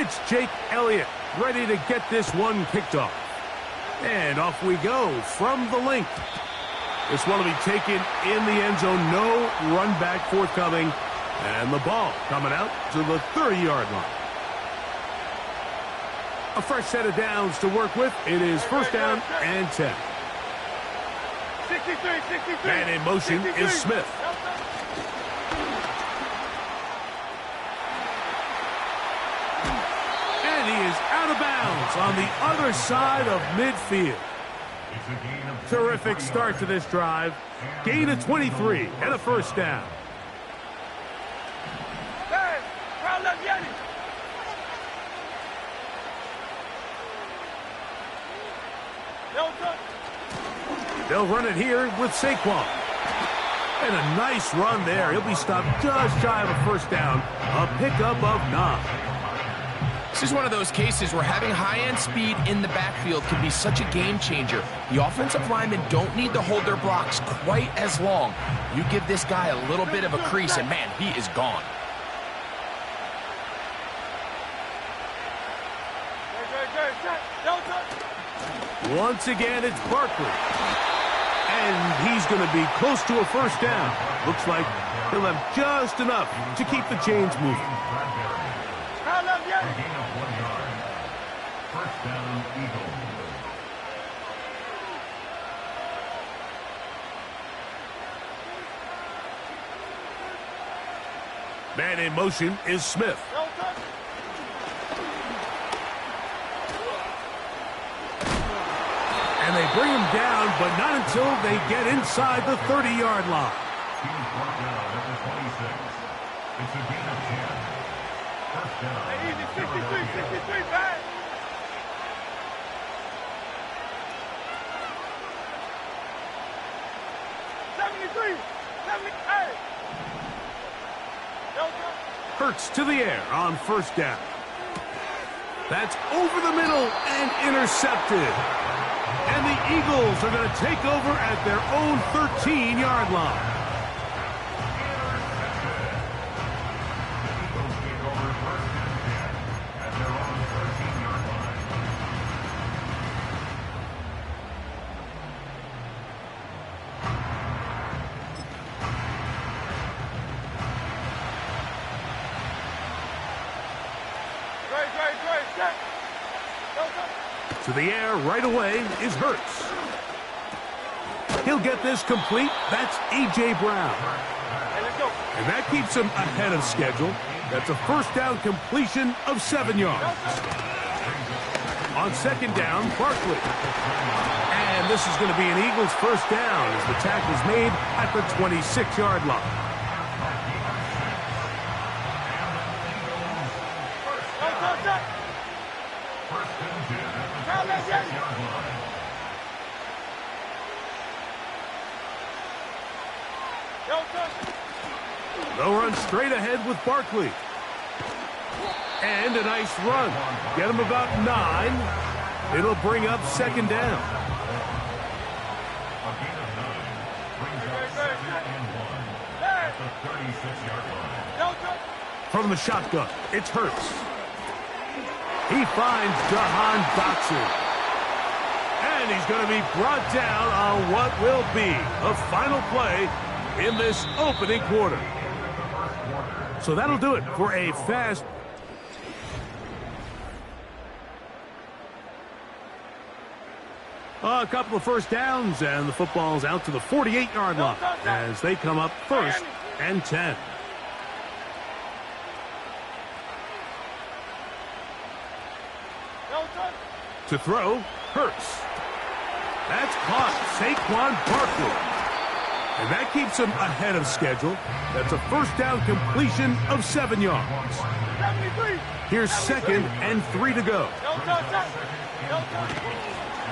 It's Jake Elliott ready to get this one kicked off. And off we go from the link. This one will be taken in the end zone. No run back forthcoming. And the ball coming out to the 30-yard line. A fresh set of downs to work with. It is first down and 10. 63. And in motion is Smith. And he is out of bounds on the other side of midfield. Terrific start to this drive. Gain of 23 and a first down. They'll run it here with Saquon. And a nice run there. He'll be stopped just shy of a first down. A pickup of 9. This is one of those cases where having high-end speed in the backfield can be such a game changer. The offensive linemen don't need to hold their blocks quite as long. You give this guy a little bit of a crease, and man, he is gone. Once again, it's Barkley. And he's going to be close to a first down. Looks like he'll have just enough to keep the chains moving. First down, Eagles. Man in motion is Smith. And they bring him down, but not until they get inside the 30-yard line. He's brought down at the 26. It's a gain of 10. First down. Easy, 63, back. Hurts to the air on first down. That's over the middle and intercepted. And the Eagles are going to take over at their own 13-yard line. Eagles take over first and 10 at their own 13-yard line. To the air right away is Hurts. He'll get this complete. That's A.J. Brown. And that keeps him ahead of schedule. That's a first down completion of 7 yards. On second down, Barkley. And this is going to be an Eagles first down as the tackle is made at the 26-yard line. They'll run straight ahead with Barkley. And a nice run. Get him about 9. It'll bring up second down. A gain of 9 brings up 2nd and 1 at the 36-yard line. From the shotgun, it's Hurts. He finds Jahan Dotson. And he's going to be brought down on what will be a final play in this opening quarter. So that'll do it for a fast. A couple of first downs, and the football's out to the 48-yard line as they come up first and 10. To throw, Hurts. That's caught. Saquon Barkley. And that keeps him ahead of schedule. That's a first down completion of 7 yards. Here's second and 3 to go.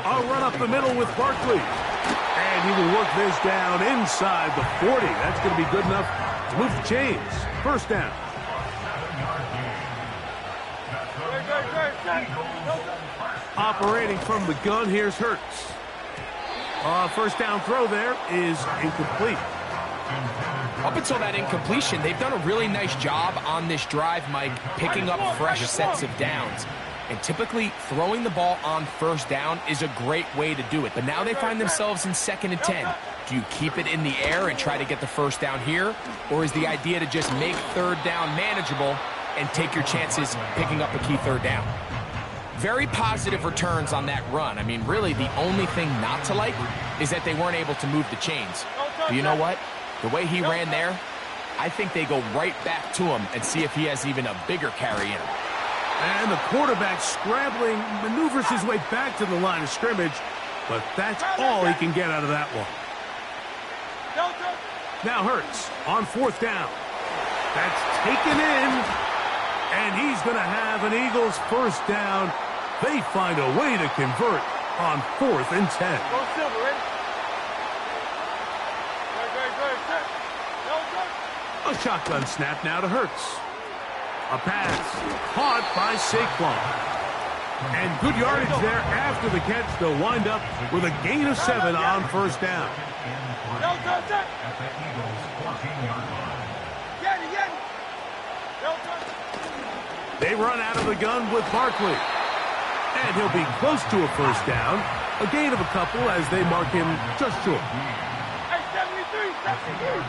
A run up the middle with Barkley. And he will work this down inside the 40. That's going to be good enough to move the chains. First down. Operating from the gun, here's Hurts. First down throw there is incomplete. Up until that incompletion, they've done a really nice job on this drive, Mike, picking up fresh sets of downs. And typically, throwing the ball on first down is a great way to do it. But now they find themselves in 2nd and 10. Do you keep it in the air and try to get the first down here? Or is the idea to just make 3rd down manageable and take your chances picking up a key 3rd down? Very positive returns on that run. I mean, really, the only thing not to like is that they weren't able to move the chains. But you know what? The way he ran there, I think they go right back to him and see if he has even a bigger carry in him. And the quarterback scrambling, maneuvers his way back to the line of scrimmage, but that's all he can get out of that one. Now Hurts on 4th down. That's taken in, and he's going to have an Eagles first down. They find a way to convert on 4th and 10. Go Silver, ready? A shotgun snap now to Hurts. A pass caught by Saquon. And good yardage there after the catch. They'll wind up with a gain of 7 on first down. At the Eagles' 14-yard line. They run out of the gun with Barkley. And he'll be close to a first down. A gain of a couple as they mark him just short. Hey, 73, 73.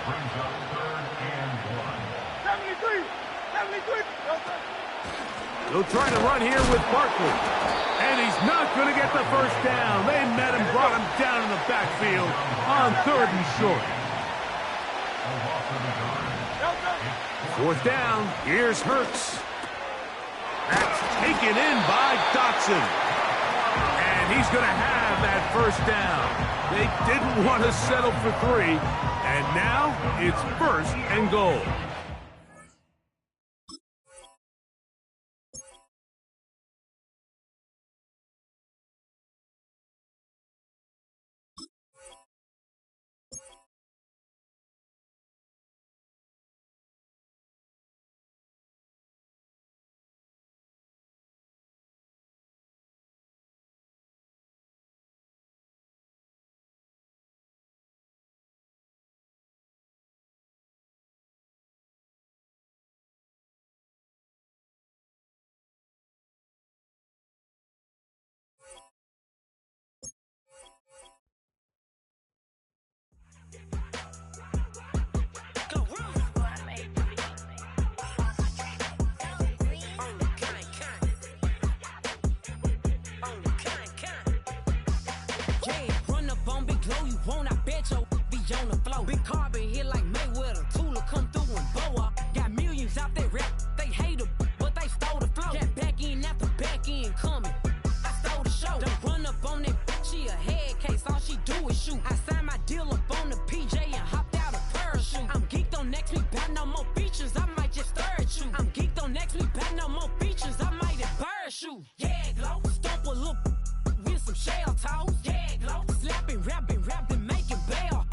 Brings up 3rd and 1. 73, 73. They'll try to run here with Barkley. And he's not going to get the first down. They met him, brought him down in the backfield on 3rd and short. 4th down. Here's Hurts. That's taken in by Dotson. And he's going to have that first down. They didn't want to settle for 3. And now it's 1st and goal. Big carbon here like Mayweather. Tula come through and blow up. Got millions out there rap. They hate her, but they stole the flow. Got back in after back in coming. I stole the show. Don't run up on that. She a head case. All she do is shoot. I signed my deal up on the PJ and hopped out a parachute. I'm geeked on next week. Back no more features. I might just stir at you. I'm geeked on next week. Back no more features. I might embarrass you. Yeah, glow. Stomp a little with some shell toes. Yeah, glow. Slapping, rapping, making bail.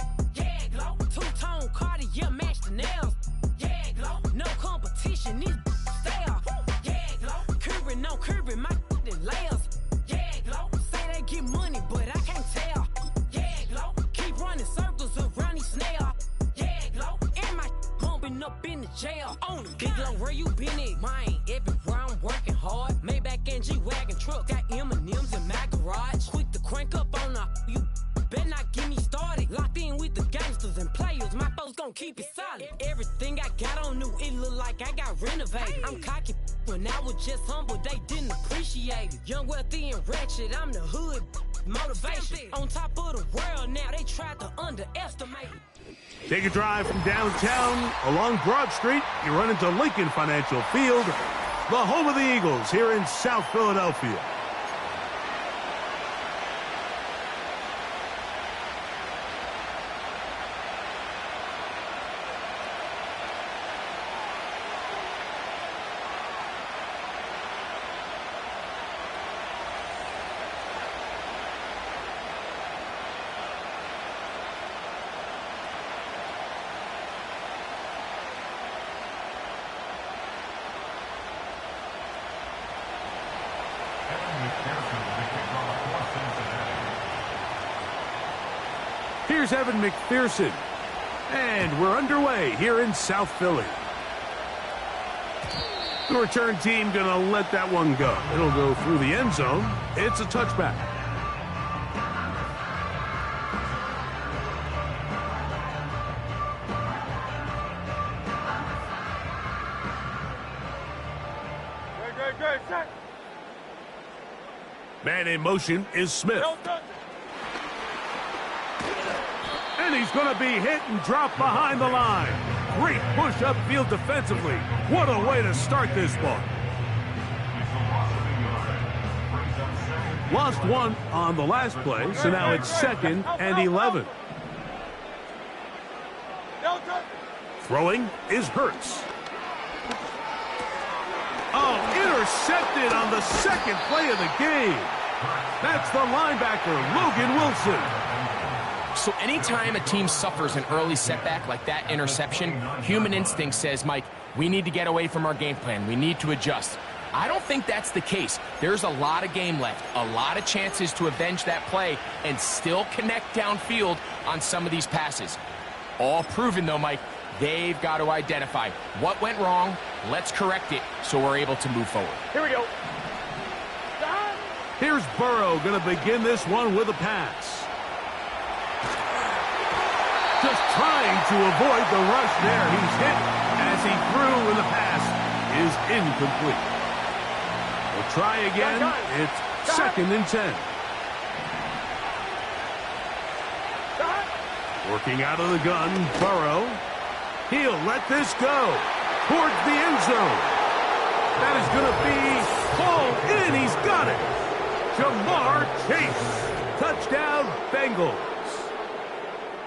Two-tone Cartier match the nails. Yeah, glow. No competition, these stale. Yeah, glow. Curbing, no curbing, my layers. Yeah, glow. Say they get money, but I can't tell. Yeah, glow. Keep running circles around these snail. Yeah, glow. And my bumping up in the jail. On Big Glow, where you been at? Mine, everywhere I'm working hard. Maybach and G-Wagon truck. Got M&M's in my garage. Quick to crank up on her. You better not get me started. Locked in with the gangsters and players. My folks gon' keep it solid. Everything I got on new, it look like I got renovated. I'm cocky when I was just humble, they didn't appreciate it. Young, wealthy, and ratchet, I'm the hood motivation. On top of the world now, they tried to underestimate it. Take a drive from downtown along Broad Street. You run into Lincoln Financial Field, the home of the Eagles here in South Philadelphia. Here's Evan McPherson. And we're underway here in South Philly. The return team going to let that one go. It'll go through the end zone. It's a touchback. Good, set. Man in motion is Smith. Don't touch it. And he's going to be hit and drop behind the line. Great push upfield defensively. What a way to start this one. Lost one on the last play, so now it's 2nd and 11. Don't touch it. Throwing is Hurts. Oh, intercepted on the second play of the game. That's the linebacker, Logan Wilson. So anytime a team suffers an early setback like that interception, human instinct says, Mike, we need to get away from our game plan. We need to adjust. I don't think that's the case. There's a lot of game left, a lot of chances to avenge that play and still connect downfield on some of these passes. All proven, though, Mike, they've got to identify what went wrong, let's correct it so we're able to move forward. Here we go. Here's Burrow going to begin this one with a pass. Just trying to avoid the rush there. He's hit as he threw, and the pass is incomplete. We'll try again. It's 2nd and 10. Working out of the gun, Burrow. He'll let this go towards the end zone. That is going to be hauled in. He's got it. Jamar Chase. Touchdown, Bengals.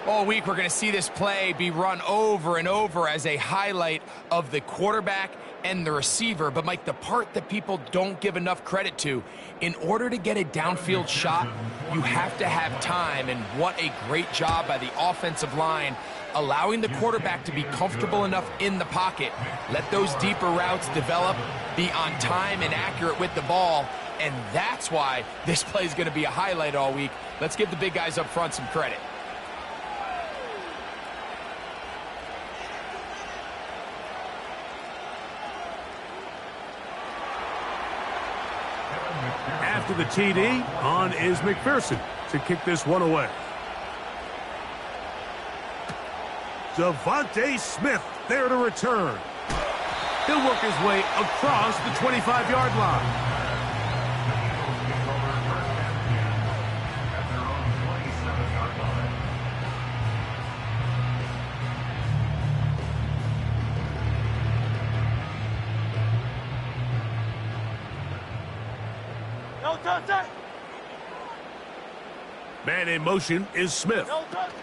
All week, we're going to see this play be run over and over as a highlight of the quarterback and the receiver. But, Mike, the part that people don't give enough credit to, in order to get a downfield shot, you have to have time. And what a great job by the offensive line, allowing the quarterback to be comfortable enough in the pocket. Let those deeper routes develop, be on time and accurate with the ball. And that's why this play is going to be a highlight all week. Let's give the big guys up front some credit. After the TD, on is McPherson to kick this one away. Devontae Smith there to return. He'll work his way across the 25-yard line. Don't touch it. Man in motion is Smith. Don't touch it.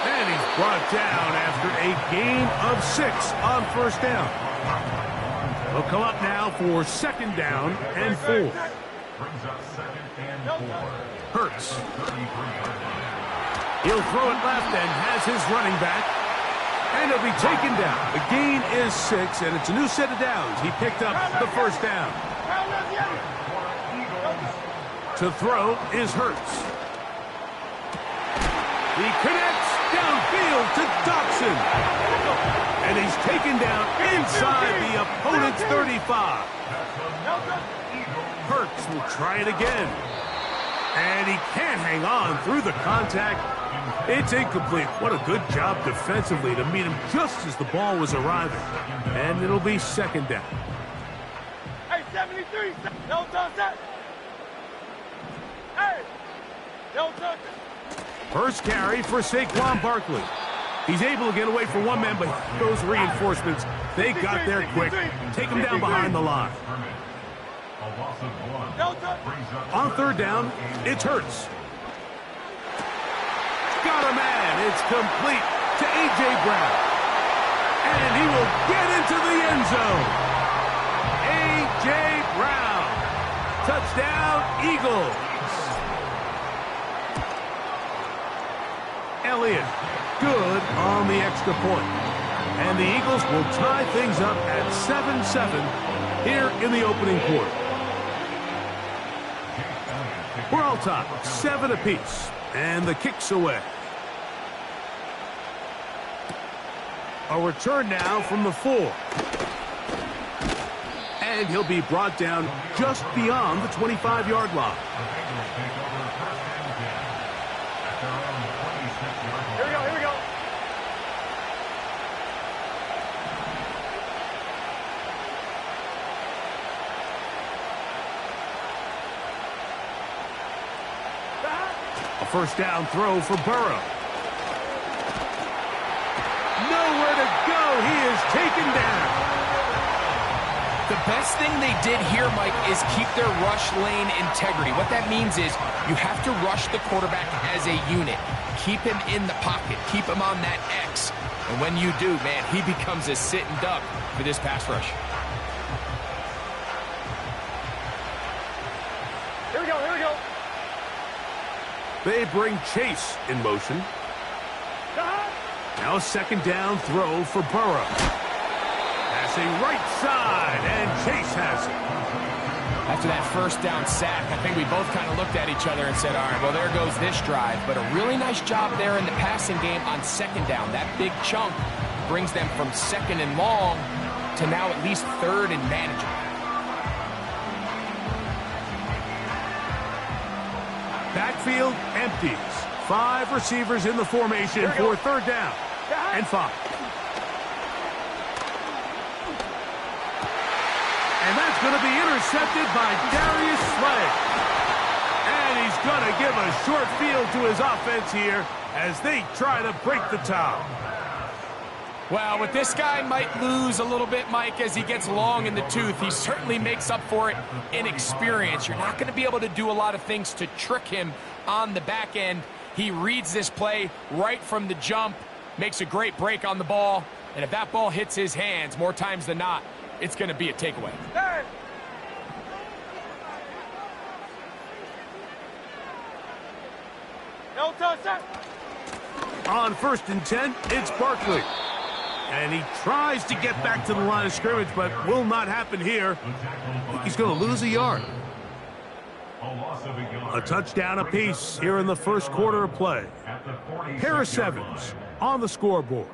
And he's brought down after a gain of 6 on 1st down. He'll come up now for 2nd down and 4. Brings up 2nd and 4. Hurts. He'll throw it left and has his running back. And he'll be taken down. The gain is 6, and it's a new set of downs. He picked up the 1st down. To throw is Hurts. He connects downfield to Dobson. And he's taken down inside the opponent's 35. Hurts will try it again. And he can't hang on through the contact. It's incomplete. What a good job defensively to meet him just as the ball was arriving. And it'll be 2nd down. Hey, 73. Don't touch that. Hey, don't touch it. First carry for Saquon Barkley. He's able to get away from one man, but those reinforcements, they got there quick. Take him down behind the line. On 3rd down, it's Hurts. Got a man. It's complete to A.J. Brown. And he will get into the end zone. A.J. Brown. Touchdown, Eagles. Elliott, good on the extra point. And the Eagles will tie things up at 7-7 here in the opening quarter. We're all tied, 7 apiece. And the kick's away. A return now from the 4. And he'll be brought down just beyond the 25-yard line. Here we go, here we go. A first down throw for Burrow. Nowhere to go. He is taken down. The best thing they did here, Mike, is keep their rush lane integrity. What that means is you have to rush the quarterback as a unit. Keep him in the pocket. Keep him on that X. And when you do, man, he becomes a sitting duck for this pass rush. Here we go, here we go. They bring Chase in motion. Now a second down throw for Burrow. Passing right side, and Chase has it. After that first down sack, I think we both kind of looked at each other and said, all right, well, there goes this drive. But a really nice job there in the passing game on second down. That big chunk brings them from second and long to now at least third and manageable. Backfield empties. 5 receivers in the formation for third down and 5. And that's going to be intercepted by Darius Slay. And he's going to give a short field to his offense here as they try to break the tie. Well, with this guy might lose a little bit, Mike, as he gets long in the tooth. He certainly makes up for it in experience. You're not going to be able to do a lot of things to trick him on the back end. He reads this play right from the jump, makes a great break on the ball, and if that ball hits his hands more times than not, it's going to be a takeaway. Hey. No touchdown. On 1st and 10, it's Barkley. And he tries to get back to the line of scrimmage, but will not happen here. I think he's going to lose a yard. A touchdown apiece here in the first quarter of play. Harris Evans on the scoreboard.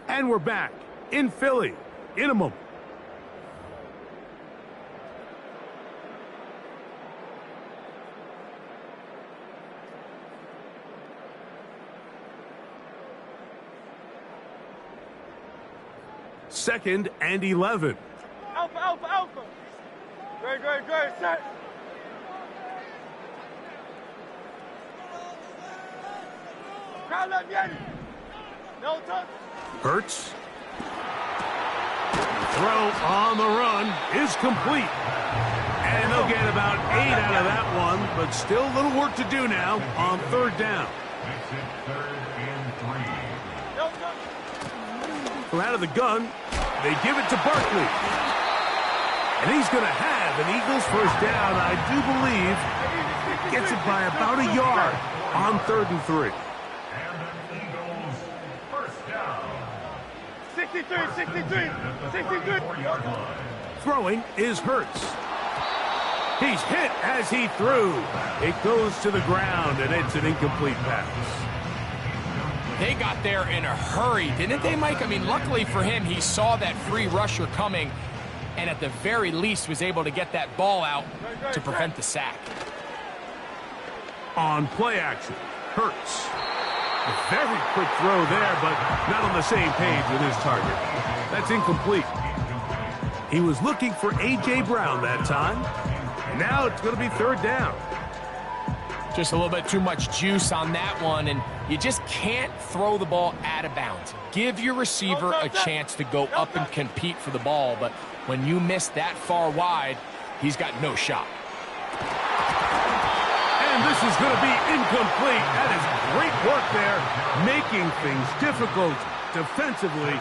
And we're back in Philly in a moment. Second and 11. Alpha, alpha, alpha. Great, great, great. Set. Crowd up, Yeti. No touch. Hurts. Throw on the run is complete. And they'll get about 8 out of that one, but still a little work to do now on third down. No touch. From out of the gun, they give it to Barkley. And he's going to have an Eagles first down, I do believe. Gets it by about a yard on 3rd and 3. 63, 63. Throwing is Hurts. He's hit as he threw. It goes to the ground, and it's an incomplete pass. They got there in a hurry, didn't they, Mike? I mean, luckily for him, he saw that free rusher coming, and at the very least was able to get that ball out to prevent the sack. On play action, Hurts. A very quick throw there, but not on the same page with his target. That's incomplete. He was looking for A.J. Brown that time. And now it's going to be third down. Just a little bit too much juice on that one, and you just can't throw the ball out of bounds. Give your receiver a chance to go up and compete for the ball, but when you miss that far wide, he's got no shot. And this is going to be incomplete. That is great work there, making things difficult defensively.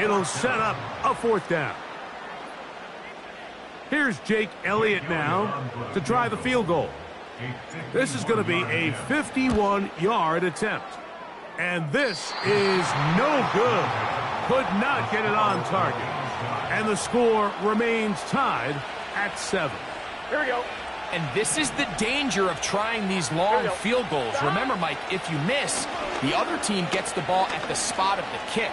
It'll set up a fourth down. Here's Jake Elliott now to try the field goal. This is going to be a 51-yard attempt. And this is no good. Could not get it on target. And the score remains tied at 7. Here we go. And this is the danger of trying these long field goals. Remember, Mike, if you miss, the other team gets the ball at the spot of the kick.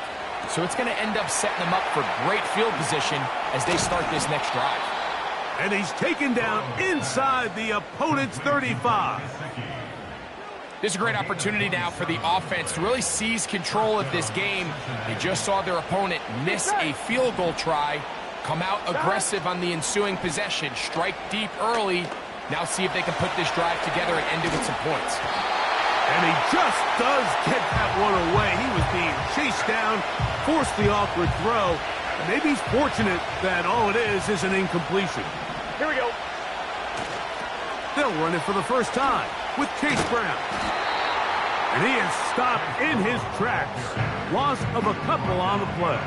So it's going to end up setting them up for great field position as they start this next drive. And he's taken down inside the opponent's 35. This is a great opportunity now for the offense to really seize control of this game. They just saw their opponent miss a field goal try, come out aggressive on the ensuing possession, strike deep early. Now see if they can put this drive together and end it with some points. And he just does get that one away. He was being chased down, forced the awkward throw. And maybe he's fortunate that all it is an incompletion. Here we go. They'll run it for the first time with Chase Brown. And he is stopped in his tracks. Loss of a couple on the play.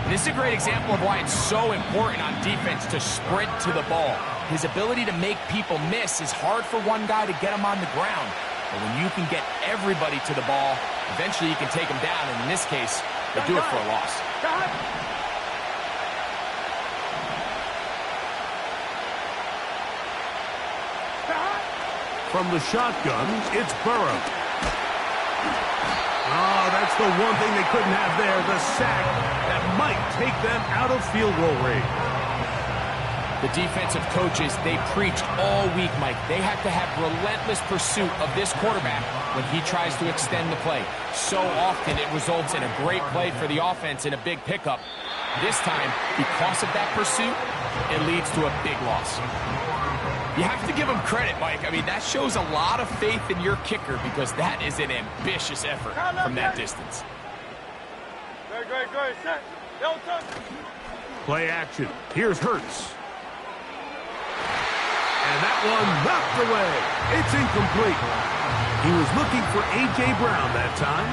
This is a great example of why it's so important on defense to sprint to the ball. His ability to make people miss is hard for one guy to get him on the ground. But when you can get everybody to the ball, eventually you can take them down. And in this case, they do it for a loss. From the shotgun, it's Burrow. Oh, that's the one thing they couldn't have there, the sack that might take them out of field goal range. The defensive coaches, they preached all week, Mike. They have to have relentless pursuit of this quarterback when he tries to extend the play. So often it results in a great play for the offense and a big pickup. This time, because of that pursuit, it leads to a big loss. You have to give him credit, Mike. I mean, that shows a lot of faith in your kicker because that is an ambitious effort from that distance. Great, set. Don't touch. Play action. Here's Hurts. And that one knocked away. It's incomplete. He was looking for A.J. Brown that time,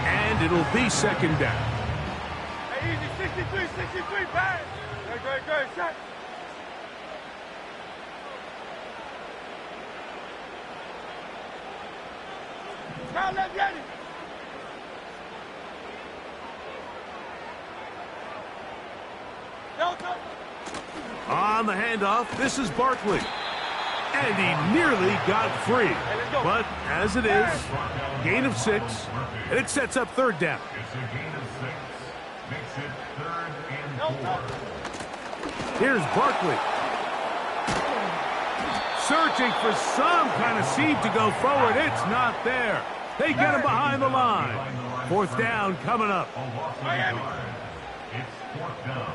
and it'll be second down. Hey, easy, 63, bang. Great, set. Now let's get it. Don't touch. On the handoff, this is Barkley. And he nearly got free. But as it is, gain of 6, and it sets up third down. It's a gain of 6. Makes it 3rd and 4. Here's Barkley. Searching for some kind of seam to go forward. It's not there. They get him behind the line. 4th down coming up. Miami. It's 4th down.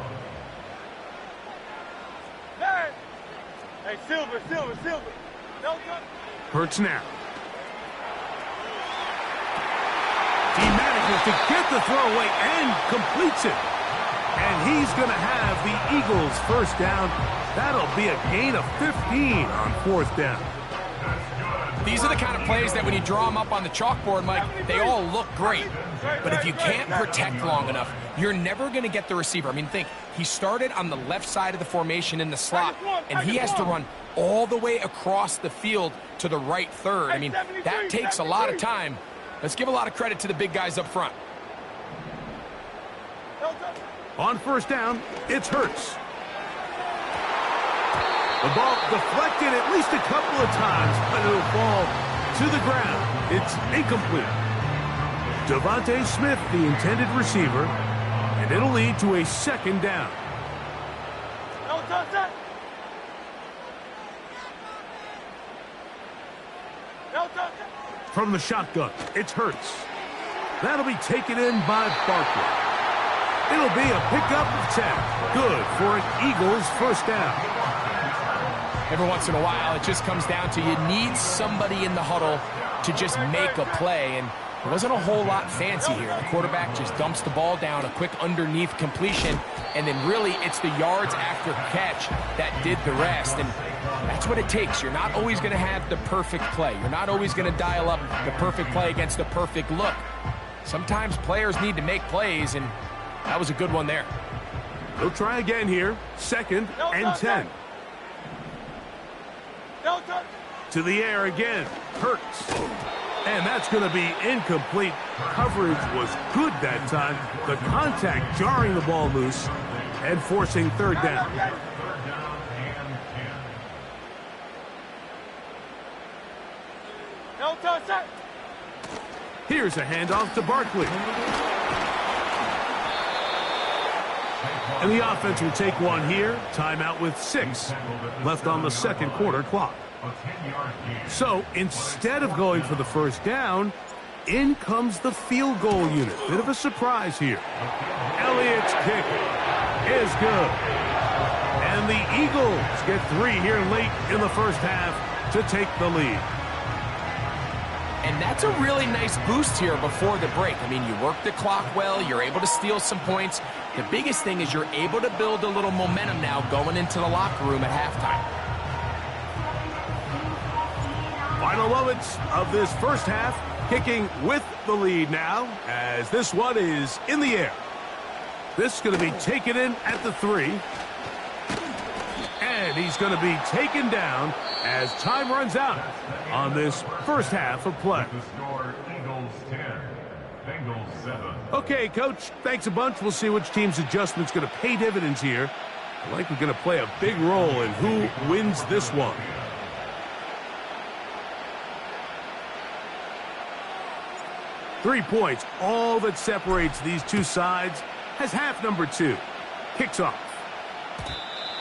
Hey, Silver. Don't touch. Hurts now. He manages to get the throw away and completes it. And he's going to have the Eagles' first down. That'll be a gain of 15 on 4th down. These are the kind of plays that when you draw them up on the chalkboard, Mike, they all look great. But if you can't protect long enough, you're never going to get the receiver. I mean, think, he started on the left side of the formation in the slot, and he has to run all the way across the field to the right third. I mean, that takes a lot of time. Let's give a lot of credit to the big guys up front. On 1st down, it's Hurts. The ball deflected at least a couple of times, but it'll fall to the ground. It's incomplete. Devontae Smith, the intended receiver, and it'll lead to a 2nd down. Don't touch that. Don't touch that. From the shotgun, it's Hurts. That'll be taken in by Barkley. It'll be a pickup of 10. Good for an Eagles first down. Every once in a while, it just comes down to you need somebody in the huddle to just make a play, and there wasn't a whole lot fancy here. The quarterback just dumps the ball down, a quick underneath completion, and then really it's the yards after catch that did the rest, and that's what it takes. You're not always going to have the perfect play. You're not always going to dial up the perfect play against the perfect look. Sometimes players need to make plays, and that was a good one there. They'll try again here. 2nd and 10. To the air again. Hurts. And that's going to be incomplete. Coverage was good that time. The contact jarring the ball loose and forcing 3rd down. Here's a handoff to Barkley. And the offense will take one here. Timeout with 6 left on the second quarter clock. So instead of going for the first down, in comes the field goal unit. Bit of a surprise here. Elliott's kick is good. And the Eagles get 3 here late in the first half to take the lead. And that's a really nice boost here before the break. I mean, you work the clock well, you're able to steal some points. The biggest thing is you're able to build a little momentum now going into the locker room at halftime. Final moments of this first half, kicking with the lead now, as this one is in the air. This is going to be taken in at the 3. And he's going to be taken down as time runs out on this first half of play. The score, Eagles 10, Bengals 7. Okay, Coach, thanks a bunch. We'll see which team's adjustment's going to pay dividends here. I like we're going to play a big role in who wins this one. Three points, all that separates these two sides, has half number 2. Kicks off.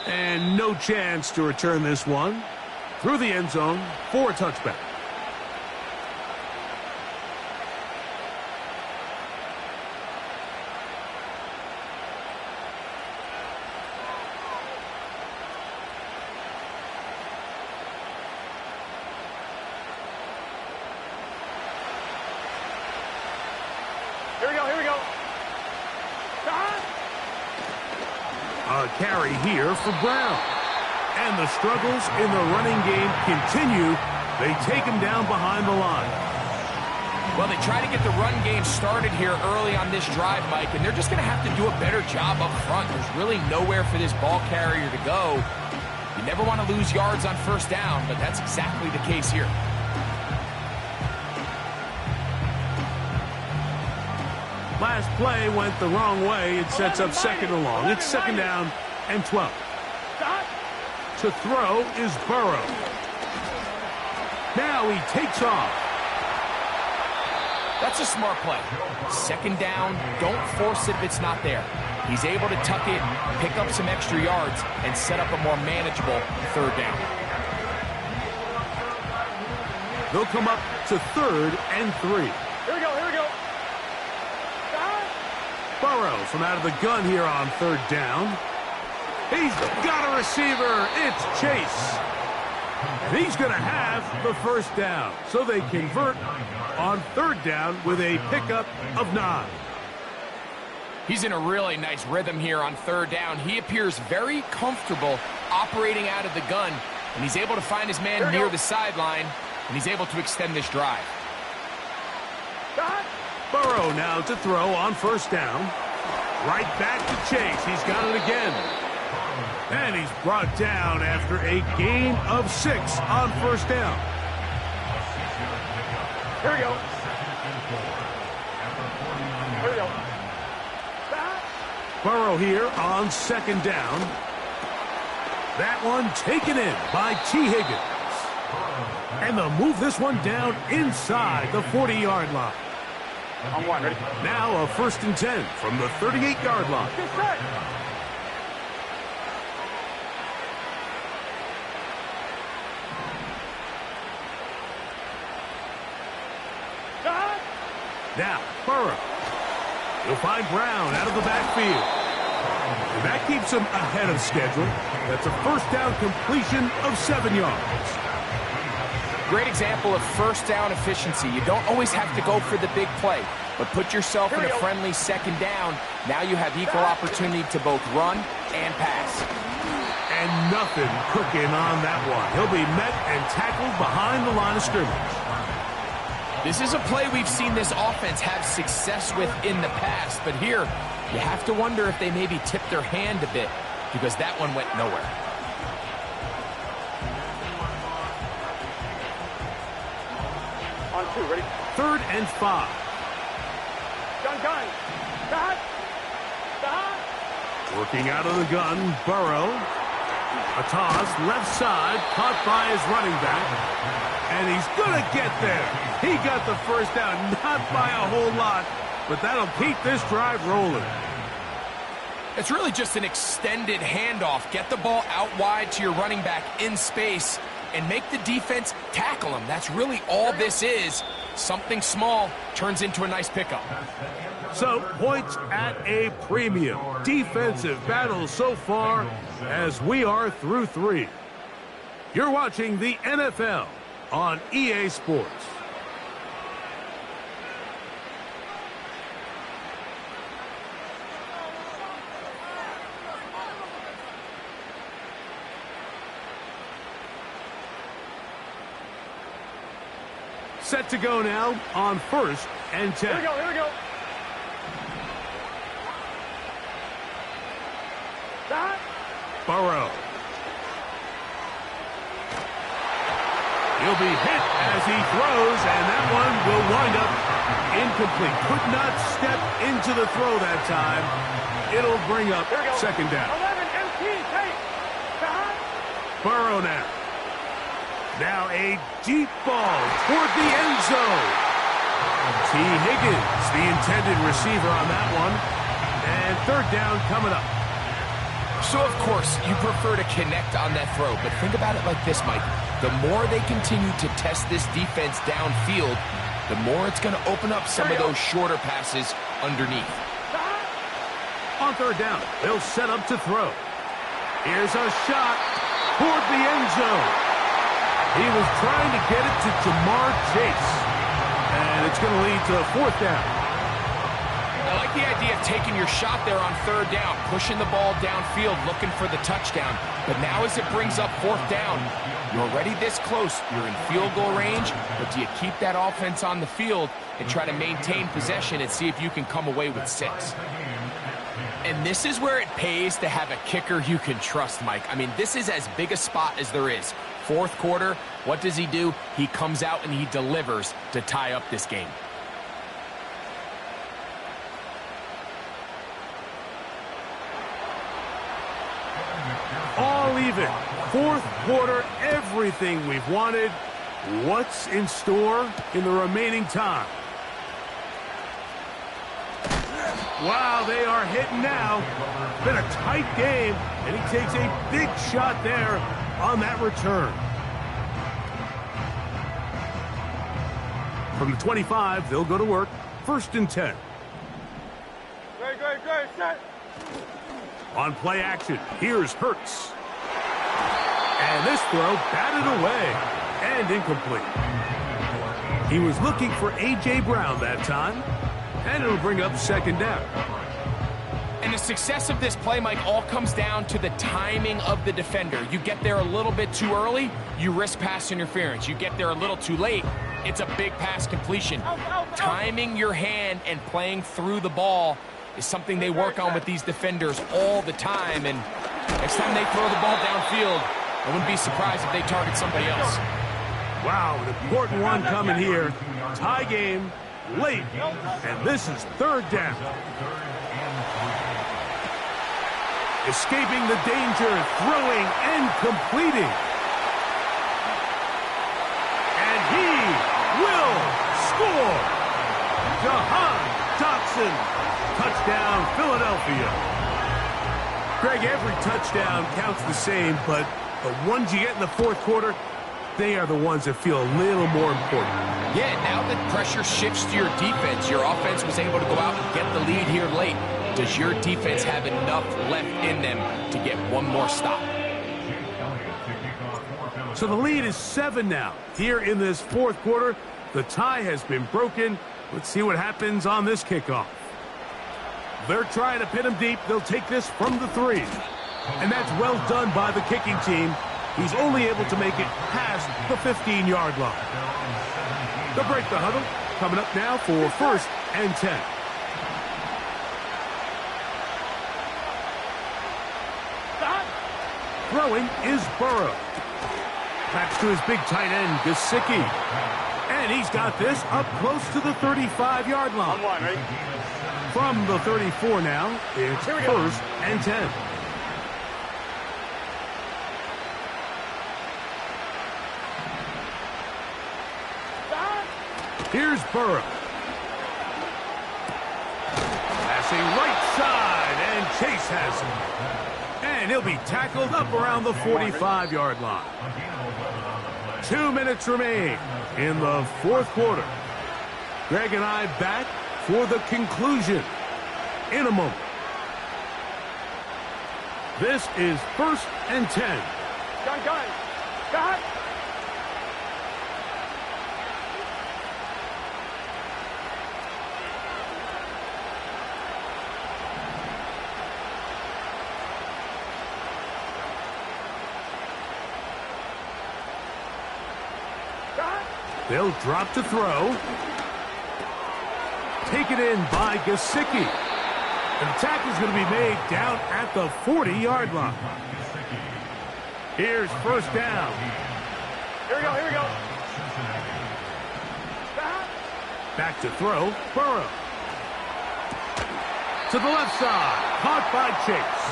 And no chance to return this one. Through the end zone for a touchback. Here we go, here we go. A carry here for Brown. And the struggles in the running game continue. They take him down behind the line. Well, they try to get the run game started here early on this drive, Mike, and they're just going to have to do a better job up front. There's really nowhere for this ball carrier to go. You never want to lose yards on first down, but that's exactly the case here. Last play went the wrong way. It sets up second and long. It's second down and 12. To throw is Burrow. Now he takes off. That's a smart play. Second down, don't force it if it's not there. He's able to tuck it, pick up some extra yards, and set up a more manageable third down. They'll come up to 3rd and 3. Here we go, here we go. Burrow from out of the gun here on 3rd down. He's got a receiver. It's Chase. And he's going to have the first down. So they convert on 3rd down with a pickup of 9. He's in a really nice rhythm here on 3rd down. He appears very comfortable operating out of the gun, and he's able to find his man near the sideline, and he's able to extend this drive. Burrow now to throw on 1st down. Right back to Chase. He's got it again. And he's brought down after a gain of 6 on 1st down. Here we go. Here we go. Burrow here on 2nd down. That one taken in by T. Higgins. And they'll move this one down inside the 40-yard line. On 1, ready? Now a 1st and 10 from the 38-yard line. Get set. Now, Burrow. He'll find Brown out of the backfield. And that keeps him ahead of schedule. That's a 1st down completion of 7 yards. Great example of 1st down efficiency. You don't always have to go for the big play, but put yourself in a friendly 2nd down. Now you have equal opportunity to both run and pass. And nothing cooking on that one. He'll be met and tackled behind the line of scrimmage. This is a play we've seen this offense have success with in the past, but here you have to wonder if they maybe tipped their hand a bit because that one went nowhere. On 2, ready? 3rd and 5. Gun. Stop. Working out of the gun, Burrow. A toss, left side, caught by his running back. And he's going to get there. He got the first down, not by a whole lot, but that'll keep this drive rolling. It's really just an extended handoff. Get the ball out wide to your running back in space and make the defense tackle him. That's really all this is. Something small turns into a nice pickup. So, points at a premium. Defensive battle so far as we are through 3. You're watching the NFL on EA Sports. Set to go now on 1st and 10. Here we go, here we go. Stop. Burrow. He'll be hit as he throws, and that one will wind up incomplete. Could not step into the throw that time. It'll bring up 2nd down. 11, MT, take. Stop. Burrow now. Now a deep ball toward the end zone. T. Higgins, the intended receiver on that one. And 3rd down coming up. So, of course, you prefer to connect on that throw, but think about it like this, Mike. The more they continue to test this defense downfield, the more it's going to open up some of those shorter passes underneath. On 3rd down, they'll set up to throw. Here's a shot toward the end zone. He was trying to get it to Jamar Chase. And it's going to lead to 4th down. I like the idea of taking your shot there on 3rd down, pushing the ball downfield, looking for the touchdown. But now as it brings up 4th down, you're already this close. You're in field goal range, but do you keep that offense on the field and try to maintain possession and see if you can come away with 6? And this is where it pays to have a kicker you can trust, Mike. I mean, this is as big a spot as there is. 4th quarter, what does he do? He comes out and he delivers to tie up this game. All even. 4th quarter, everything we've wanted. What's in store in the remaining time? Wow, they are hitting now. Been a tight game, and he takes a big shot there on that return. From the 25, they'll go to work. 1st and 10. Great, set. On play action, here's Hurts. And this throw batted away and incomplete. He was looking for A.J. Brown that time, and it'll bring up 2nd down. And the success of this play, Mike, all comes down to the timing of the defender. You get there a little bit too early, you risk pass interference. You get there a little too late, it's a big pass completion. Timing your hand and playing through the ball is something they work on with these defenders all the time. And next time they throw the ball downfield, I wouldn't be surprised if they target somebody else. Wow, an important one coming here. Tie game, late, and this is 3rd down. Escaping the danger, throwing and completing. And he will score. Jahan Dotson. Touchdown, Philadelphia. Greg, every touchdown counts the same, but the ones you get in the 4th quarter, they are the ones that feel a little more important. Yeah, now that pressure shifts to your defense, your offense was able to go out and get the lead here late. Does your defense have enough left in them to get one more stop? So the lead is 7 now. Here in this 4th quarter, the tie has been broken. Let's see what happens on this kickoff. They're trying to pin him deep. They'll take this from the 3. And that's well done by the kicking team. He's only able to make it past the 15-yard line. They'll break the huddle. Coming up now for 1st and 10. Stop. Throwing is Burrow. Patch to his big tight end, Gesicki. And he's got this up close to the 35-yard line. On 1, right? From the 34 now, it's 1st and 10. Here's Burrow. Passing right side, and Chase has him. And he'll be tackled up around the 45-yard line. 2 minutes remain in the fourth quarter. Greg and I back for the conclusion in a moment. This is 1st and 10. Gun. Got. They'll drop to throw. Taken in by Gesicki. And the tackle's going to be made down at the 40-yard line. Here's first down. Here we go. Back to throw, Burrow. To the left side, caught by Chase.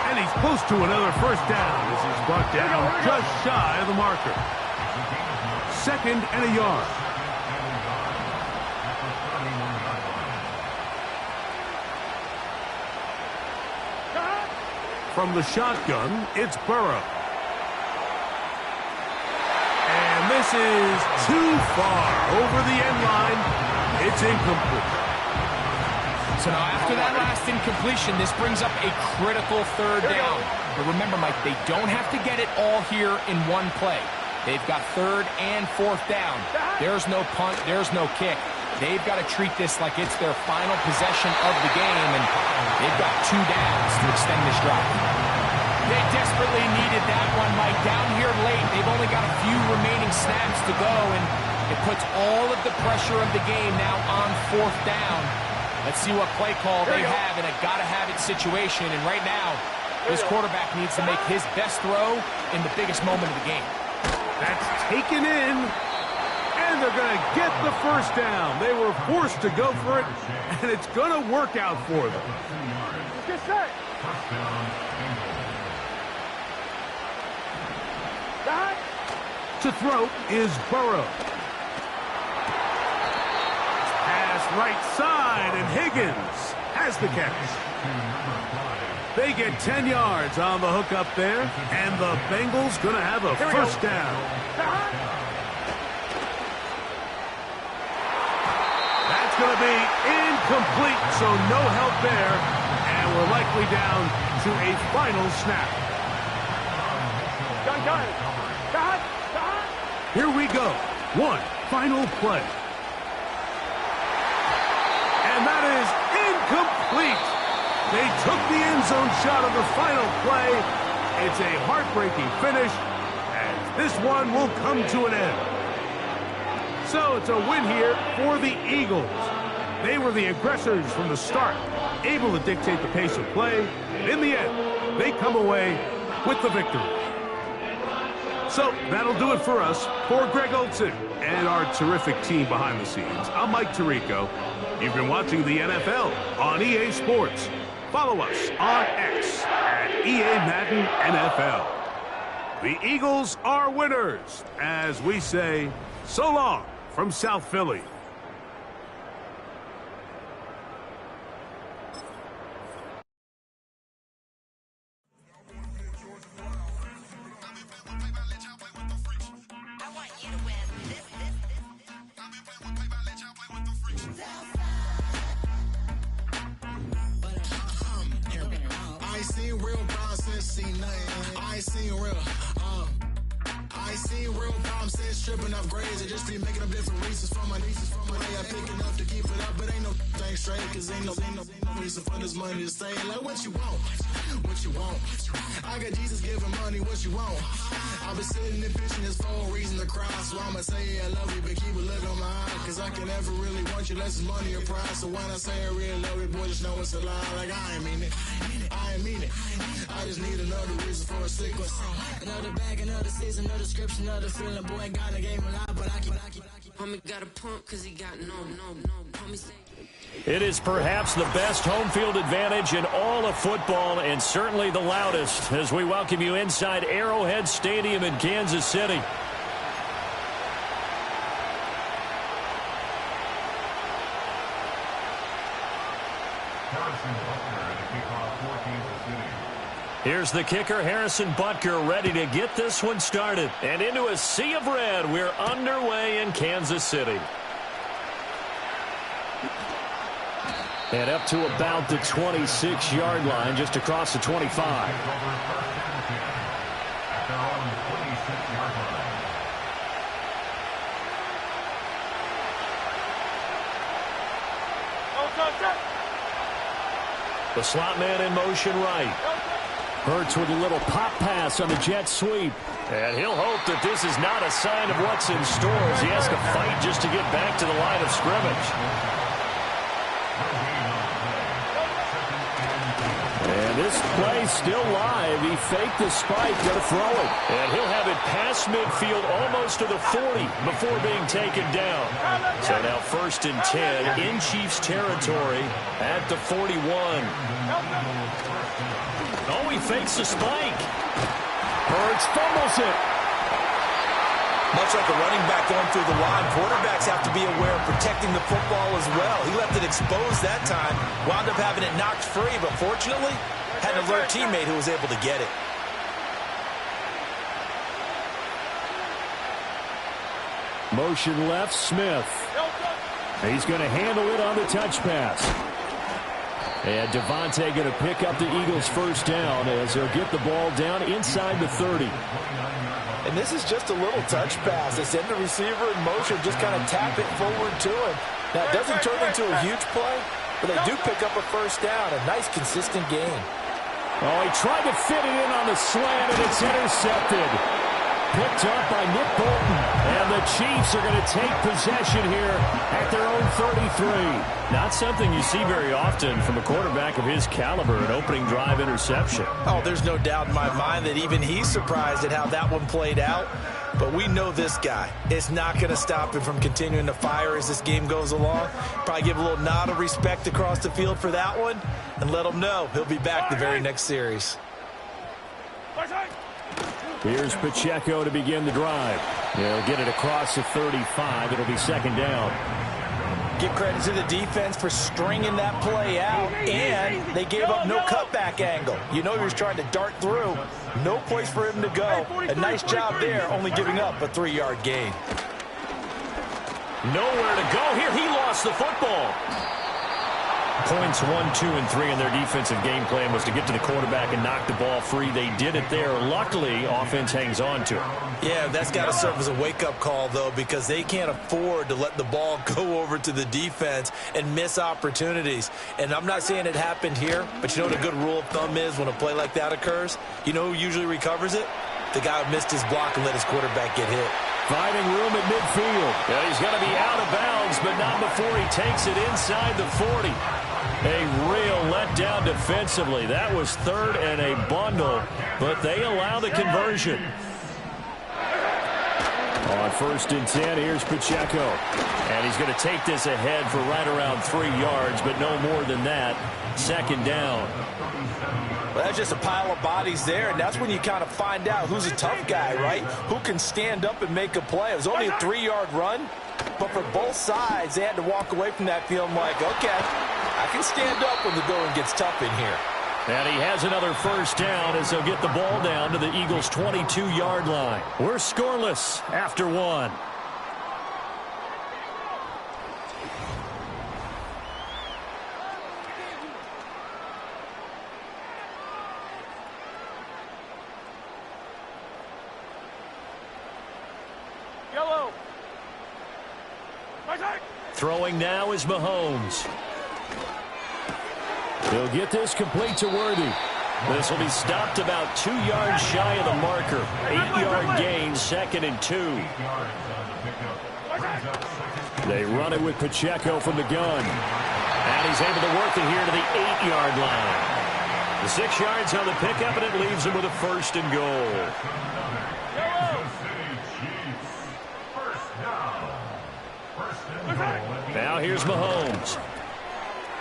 And he's close to another first down as he's brought down just shy of the marker. 2nd and a yard. From the shotgun, it's Burrow. And this is too far over the end line. It's incomplete. So now after that last incompletion, this brings up a critical third down. But remember, Mike, they don't have to get it all here in one play. They've got 3rd and 4th down. There's no punt. There's no kick. They've got to treat this like it's their final possession of the game, and they've got 2 downs to extend this drive. They desperately needed that one, Mike. Down here late, they've only got a few remaining snaps to go, and it puts all of the pressure of the game now on 4th down. Let's see what play call they have in a gotta-have-it situation, and right now, this quarterback needs to make his best throw in the biggest moment of the game. That's taken in, and they're going to get the first down. They were forced to go for it, and it's going to work out for them. Get set. To throw is Burrow. Pass right side, and Higgins has the catch. They get 10 yards on the hook up there, and the Bengals going to have a first down. That's going to be incomplete, so no help there, and we're likely down to a final snap. Gun. Here we go. One final play. And that is incomplete. They took the end zone shot of the final play. It's a heartbreaking finish, as this one will come to an end. So it's a win here for the Eagles. They were the aggressors from the start, able to dictate the pace of play. And in the end, they come away with the victory. So that'll do it for us. For Greg Olson and our terrific team behind the scenes, I'm Mike Tirico. You've been watching the NFL on EA Sports. Follow us on X at EA Madden NFL. The Eagles are winners, as we say, so long from South Philly. Tripping off grades, I just be making up different reasons for my nieces. From my day, I picking up to keep it up, but ain't no thing straight, cause ain't no reason for this money to stay. Like, what you want? What you want? I got Jesus giving money, what you want? I've been sitting and pitching this for a reason to cry, so I'ma say I love you, but keep a look on my eye, cause I can never really want you less is money or pride. So when I say I really love you, boy, just know it's a lie. Like, I ain't mean it. I ain't mean it. I just need another reason for a sequence. Another bag, another season, another description, another feeling. Boy, God, I gave him a lot, but I keep. Homie got a pump cause he got no. Homie say. It is perhaps the best home field advantage in all of football, and certainly the loudest, as we welcome you inside Arrowhead Stadium in Kansas City. Here's the kicker, Harrison Butker, ready to get this one started. And into a sea of red, we're underway in Kansas City. And up to about the 26-yard line, just across the 25. The slot man in motion right. Hurts with a little pop pass on the jet sweep. And he'll hope that this is not a sign of what's in store as he has to fight just to get back to the line of scrimmage. And this play still live. He faked the spike, going to throw it. And he'll have it past midfield almost to the 40 before being taken down. So now 1st and 10 in Chiefs territory at the 41. Oh, he fakes the spike. Hurts fumbles it. Much like a running back going through the line, quarterbacks have to be aware of protecting the football as well. He left it exposed that time, wound up having it knocked free, but fortunately, had an alert teammate who was able to get it. Motion left, Smith. He's going to handle it on the touch pass. And Devontae going to pick up the Eagles' first down as they'll get the ball down inside the 30. And this is just a little touch pass. They send the receiver in motion, just kind of tap it forward to him. Now, it doesn't turn into a huge play, but they do pick up a first down. A nice, consistent gain. Oh, he tried to fit it in on the slant, and it's intercepted. Picked up by Nick Bolton. And the Chiefs are going to take possession here at their own 33. Not something you see very often from a quarterback of his caliber, an opening drive interception. Oh, there's no doubt in my mind that even he's surprised at how that one played out. But we know this guy. It's not going to stop him from continuing to fire as this game goes along. Probably give a little nod of respect across the field for that one and let him know he'll be back the very next series. Here's Pacheco to begin the drive. They'll get it across the 35. It'll be 2nd down. Give credit to the defense for stringing that play out, and they gave up no cutback angle. You know he was trying to dart through. No place for him to go. A nice job there, only giving up a 3-yard gain. Nowhere to go here. He lost the football. Points 1, 2, and 3 in their defensive game plan was to get to the quarterback and knock the ball free. They did it there. Luckily, offense hangs on to it. Yeah, that's got to serve as a wake-up call, though, because they can't afford to let the ball go over to the defense and miss opportunities. And I'm not saying it happened here, but you know what a good rule of thumb is when a play like that occurs? You know who usually recovers it? The guy who missed his block and let his quarterback get hit. Finding room at midfield. Yeah, he's going to be out of bounds, but not before he takes it inside the 40. A real letdown defensively. That was 3rd and a bundle, but they allow the conversion. On 1st and 10, here's Pacheco. And he's going to take this ahead for right around 3 yards, but no more than that. 2nd down. Well, that's just a pile of bodies there, and that's when you kind of find out who's a tough guy, right? Who can stand up and make a play. It was only a 3-yard run, but for both sides, they had to walk away from that feeling like, okay, I can stand up when the going gets tough in here. And he has another first down as they'll get the ball down to the Eagles' 22-yard line. We're scoreless after 1. Yellow. Throwing now is Mahomes. He'll get this complete to Worthy. This will be stopped about 2 yards shy of the marker. 8-yard gain, 2nd and 2. They run it with Pacheco from the gun. And he's able to work it here to the 8-yard line. The 6 yards on the pickup, and it leaves him with a 1st and goal. Now here's Mahomes.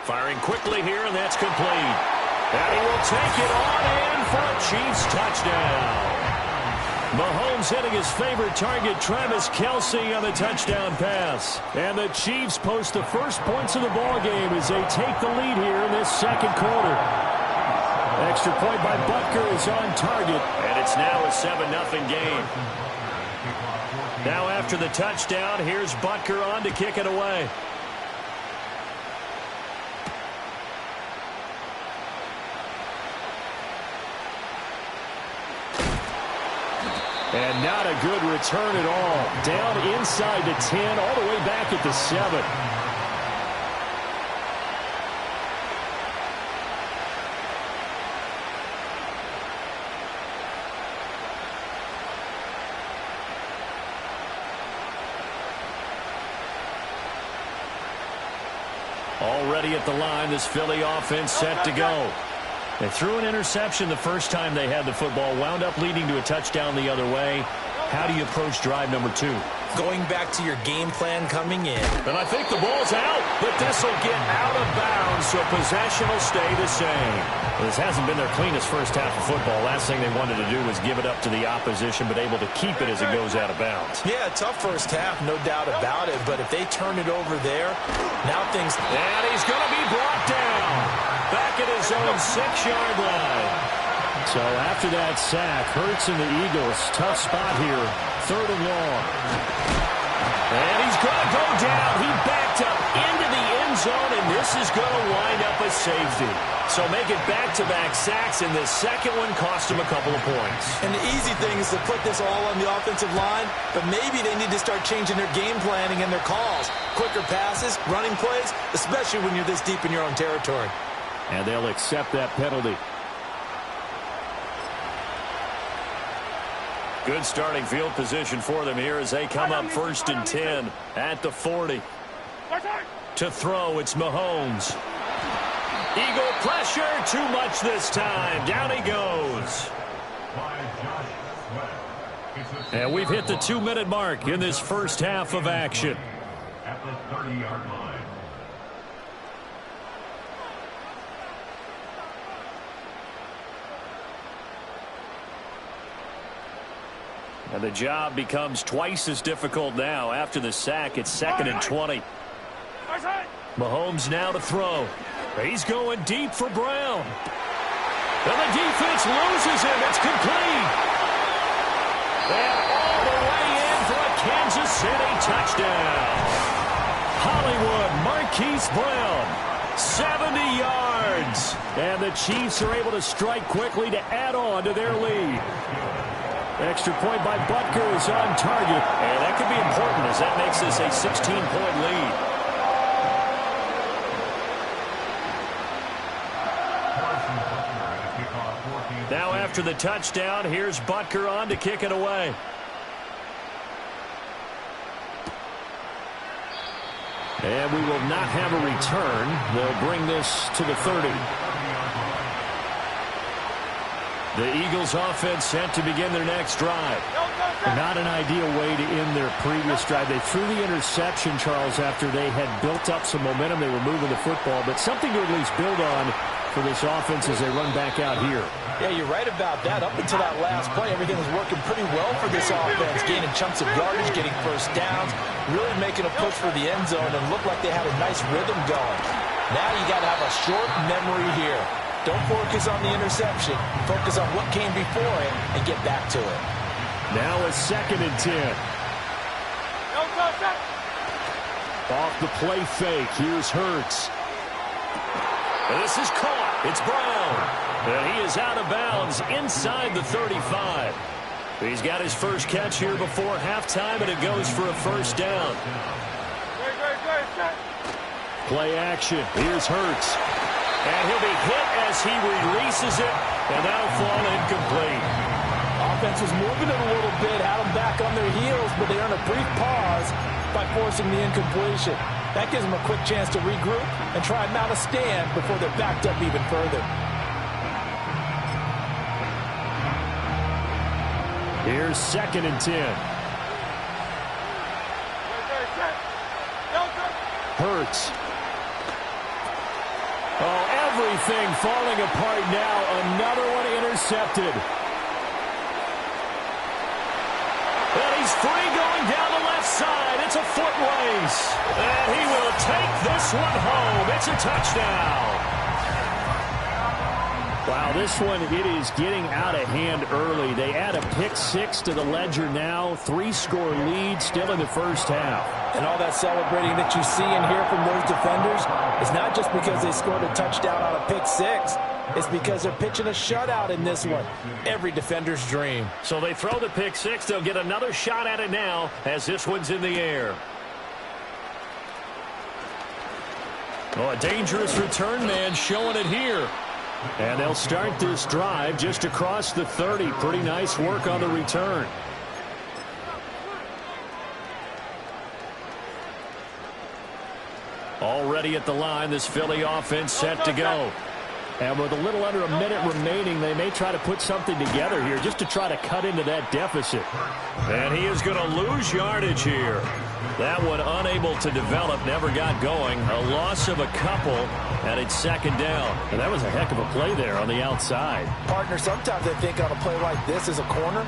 Firing quickly here, and that's complete. And he will take it on in for a Chiefs touchdown. Mahomes hitting his favorite target, Travis Kelce, on the touchdown pass. And the Chiefs post the first points of the ballgame as they take the lead here in this second quarter. Extra point by Butker is on target, and it's now a 7-0 game. Now after the touchdown, here's Butker on to kick it away. And not a good return at all. Down inside the 10, all the way back at the 7. Already at the line, this Philly offense set to go. They threw an interception the first time they had the football, wound up leading to a touchdown the other way. How do you approach drive number 2? Going back to your game plan coming in. And I think the ball's out, but this will get out of bounds, so possession will stay the same. Well, this hasn't been their cleanest first half of football. Last thing they wanted to do was give it up to the opposition, but able to keep it as it goes out of bounds. Yeah, tough first half, no doubt about it, but if they turn it over there, now things... And he's going to be brought down back at his own 6-yard line. So after that sack, Hurts and the Eagles, tough spot here, 3rd and long. And he's going to go down. He backed up into the end zone, and this is going to wind up a safety. So make it back-to-back sacks, and the second one cost him a couple of points. And the easy thing is to put this all on the offensive line, but maybe they need to start changing their game planning and their calls. Quicker passes, running plays, especially when you're this deep in your own territory. And they'll accept that penalty. Good starting field position for them here as they come up 1st and 10 at the 40. To throw, it's Mahomes. Eagle pressure, too much this time. Down he goes. And we've hit the 2-minute mark in this first half of action. At the 30-yard line. And the job becomes twice as difficult now. After the sack, it's 2nd and 20. Mahomes now to throw. He's going deep for Brown. And the defense loses him. It's complete. And all the way in for a Kansas City touchdown. Hollywood Marquise Brown, 70 yards. And the Chiefs are able to strike quickly to add on to their lead. Extra point by Butker is on target. And that could be important as that makes this a 16-point lead. Now after the touchdown, here's Butker on to kick it away. And we will not have a return. They'll bring this to the 30. The Eagles offense set to begin their next drive. Not an ideal way to end their previous drive. They threw the interception, Charles, after they had built up some momentum. They were moving the football, but something to at least build on for this offense as they run back out here. Yeah, you're right about that. Up until that last play, everything was working pretty well for this offense. Gaining chunks of yardage, getting first downs, really making a push for the end zone, and looked like they had a nice rhythm going. Now you got to have a short memory here. Don't focus on the interception. Focus on what came before it and get back to it. Now a 2nd and 10. Off the play fake. Here's Hurts. And this is caught. It's Brown. And he is out of bounds inside the 35. He's got his first catch here before halftime, and it goes for a first down. Play action. Here's Hurts. And he'll be hit as he releases it, and that'll fall incomplete. Offense was moving it a little bit, had them back on their heels, but they earned a brief pause by forcing the incompletion. That gives them a quick chance to regroup and try and mount a stand before they're backed up even further. Here's 2nd and 10. Hurts. Oh, everything falling apart now. Another one intercepted. He's free going down the left side. It's a foot race. And he will take this one home. It's a touchdown. Wow, this one, it is getting out of hand early. They add a pick six to the ledger now. 3-score lead still in the first half. And all that celebrating that you see and hear from those defenders is not just because they scored a touchdown on a pick six. It's because they're pitching a shutout in this one. Every defender's dream. So they throw the pick six. They'll get another shot at it now as this one's in the air. Oh, a dangerous return man showing it here. And they'll start this drive just across the 30. Pretty nice work on the return. Already at the line, this Philly offense set to go. And with a little under a minute remaining, they may try to put something together here just to try to cut into that deficit. And he is going to lose yardage here. That one unable to develop, never got going. A loss of a couple, and it's second down. And that was a heck of a play there on the outside. Partner, sometimes I think on a play like this as a corner,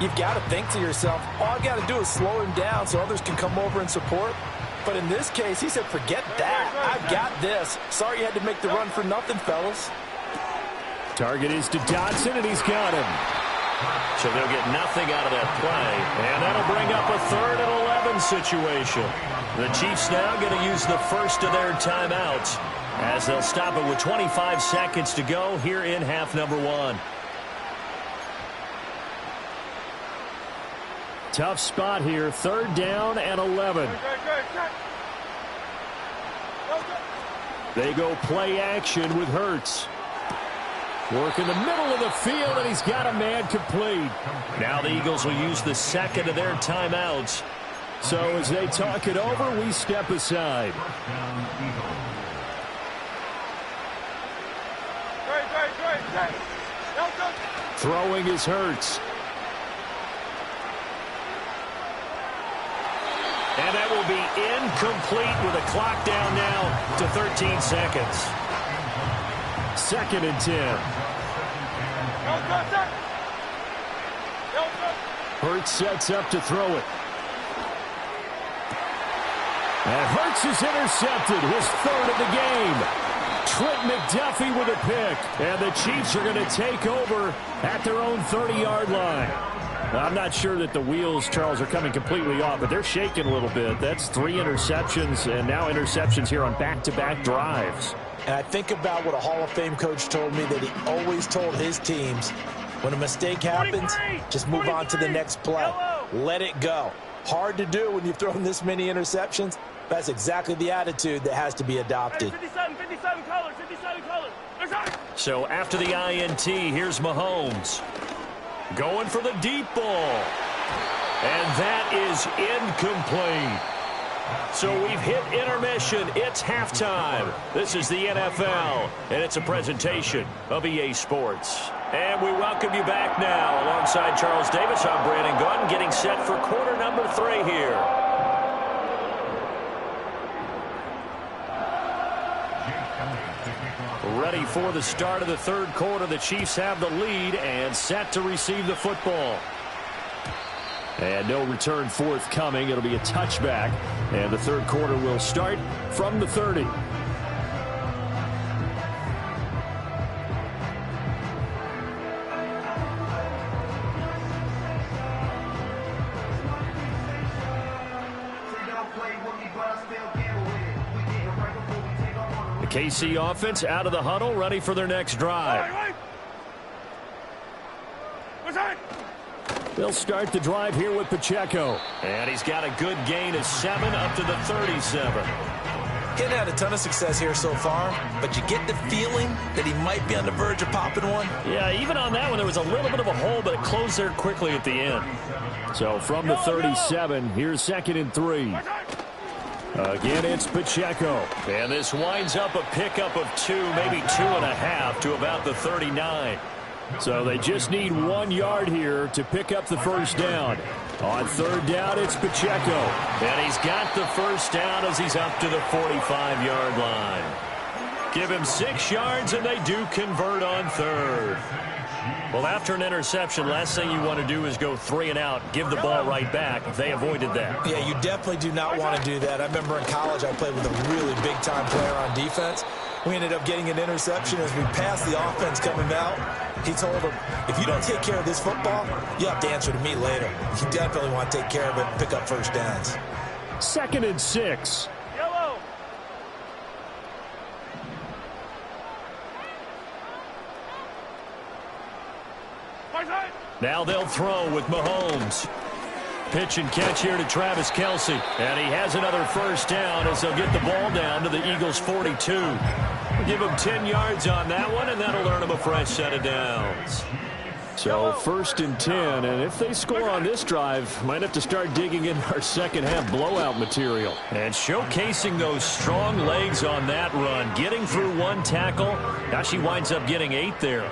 you've got to think to yourself, all I got to do is slow him down so others can come over and support. But in this case, he said, forget that. I've got this. Sorry you had to make the run for nothing, fellas. Target is to Dotson, and he's got him. So they'll get nothing out of that play. And that'll bring up a 3rd and 11 situation. The Chiefs now going to use the first of their timeouts as they'll stop it with 25 seconds to go here in half number 1. Tough spot here. 3rd down and 11. They go play action with Hurts. Work in the middle of the field, and he's got a man complete. Now the Eagles will use the second of their timeouts. So as they talk it over, we step aside. Throwing is Hurts. And that will be incomplete with a clock down now to 13 seconds. 2nd and 10. Hurts sets up to throw it. And Hurts is intercepted, his 3rd of the game. Trent McDuffie with a pick. And the Chiefs are going to take over at their own 30-yard line. Well, I'm not sure that the wheels, Charles, are coming completely off, but they're shaking a little bit. That's 3 interceptions, and now interceptions here on back-to-back drives. And I think about what a Hall of Fame coach told me that he always told his teams, when a mistake happens, just move on to the next play. Let it go. Hard to do when you've thrown this many interceptions. That's exactly the attitude that has to be adopted. 57 colors, 57 colors. So after the INT, here's Mahomes. Going for the deep ball. And that is incomplete. So we've hit intermission. It's halftime. This is the NFL, and it's a presentation of EA Sports. And we welcome you back now. Alongside Charles Davis, I'm Brandon Gaudin, getting set for quarter number 3 here. Ready for the start of the 3rd quarter. The Chiefs have the lead and set to receive the football. And no return forthcoming. It'll be a touchback. And the 3rd quarter will start from the 30. The KC offense out of the huddle, ready for their next drive. They'll start the drive here with Pacheco. And he's got a good gain of 7 up to the 37. He's had a ton of success here so far, but you get the feeling that he might be on the verge of popping one. Yeah, even on that one, there was a little bit of a hole, but it closed there quickly at the end. So from the 37, here's 2nd and 3. Again, it's Pacheco. And this winds up a pickup of 2, maybe 2.5 to about the 39. So they just need 1 yard here to pick up the first down. On 3rd down, it's Pacheco. And he's got the first down as he's up to the 45-yard line. Give him 6 yards, and they do convert on 3rd. Well, after an interception, last thing you want to do is go 3 and out, give the ball right back. They avoided that. Yeah, you definitely do not want to do that. I remember in college I played with a really big-time player on defense. We ended up getting an interception as we passed the offense coming out. He told him, if you don't take care of this football, you have to answer to me later. You definitely want to take care of it and pick up first downs. 2nd and 6. Yellow. Now they'll throw with Mahomes. Pitch and catch here to Travis Kelce. And he has another first down as they'll get the ball down to the Eagles' 42. Give him 10 yards on that one, and that'll earn him a fresh set of downs. So 1st and 10, and if they score on this drive, might have to start digging in our second-half blowout material. And showcasing those strong legs on that run, getting through 1 tackle. Now she winds up getting 8 there.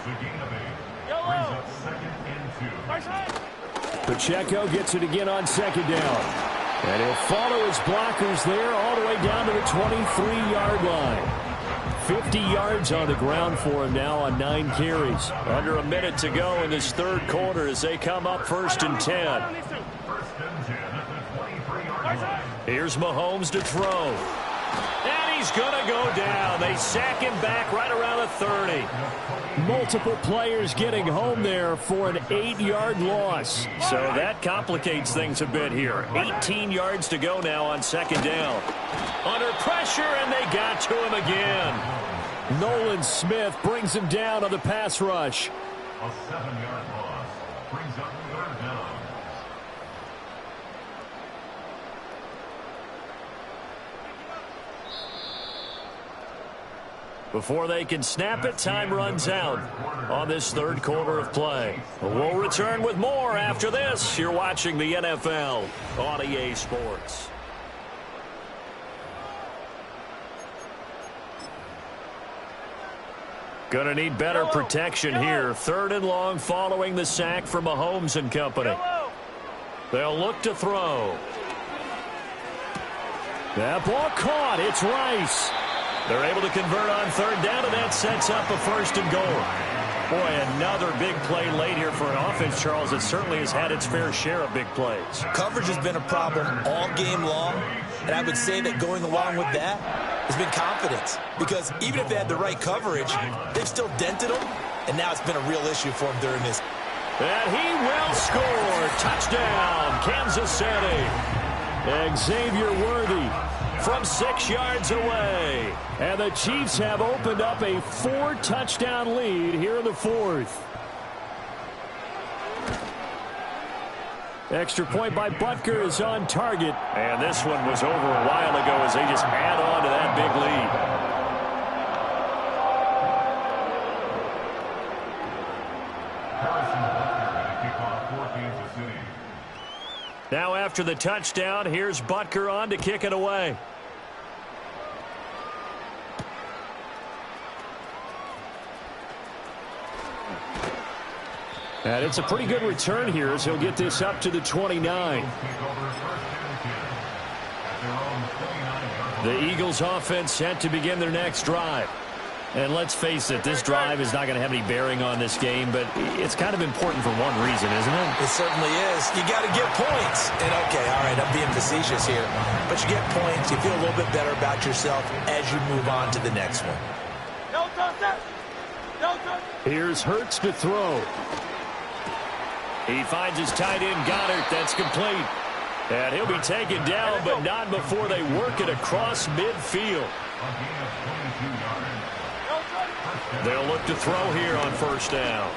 Pacheco gets it again on 2nd down. And he'll follow his blockers there all the way down to the 23-yard line. 50 yards on the ground for him now on 9 carries. Under a minute to go in this 3rd quarter as they come up 1st and 10. Here's Mahomes to throw. And he's going to go down. They sack him back right around the 30. Multiple players getting home there for an 8-yard loss. So that complicates things a bit here. 18 yards to go now on 2nd down. Under pressure, and they got to him again. Nolan Smith brings him down on the pass rush. A 7-yard loss brings up 3rd down. Before they can snap it, time runs out on this 3rd quarter of play. We'll return with more after this. You're watching the NFL on EA Sports. Going to need better protection here. 3rd and long following the sack from Mahomes and company. They'll look to throw. That ball caught. It's Rice. They're able to convert on 3rd down, and that sets up a 1st and goal. Boy, another big play late here for an offense, Charles, that certainly has had its fair share of big plays. Coverage has been a problem all game long, and I would say that going along with that has been confidence. Because even if they had the right coverage, they've still dented them, and now it's been a real issue for them during this. And he will score. Touchdown, Kansas City. Xavier Worthy from 6 yards away. And the Chiefs have opened up a 4-touchdown lead here in the 4th. Extra point by Butker is on target. And this one was over a while ago as they just add on to that big lead. Now after the touchdown, here's Butker on to kick it away. And it's a pretty good return here as he'll get this up to the 29. The Eagles offense set to begin their next drive. And let's face it, this drive is not going to have any bearing on this game, but it's kind of important for one reason, isn't it? It certainly is. You got to get points. And, okay, all right, I'm being facetious here. But you get points, you feel a little bit better about yourself as you move on to the next one. Here's Hurts to throw. He finds his tight end, Goddard. That's complete. And he'll be taken down, but not before they work it across midfield. They'll look to throw here on 1st down.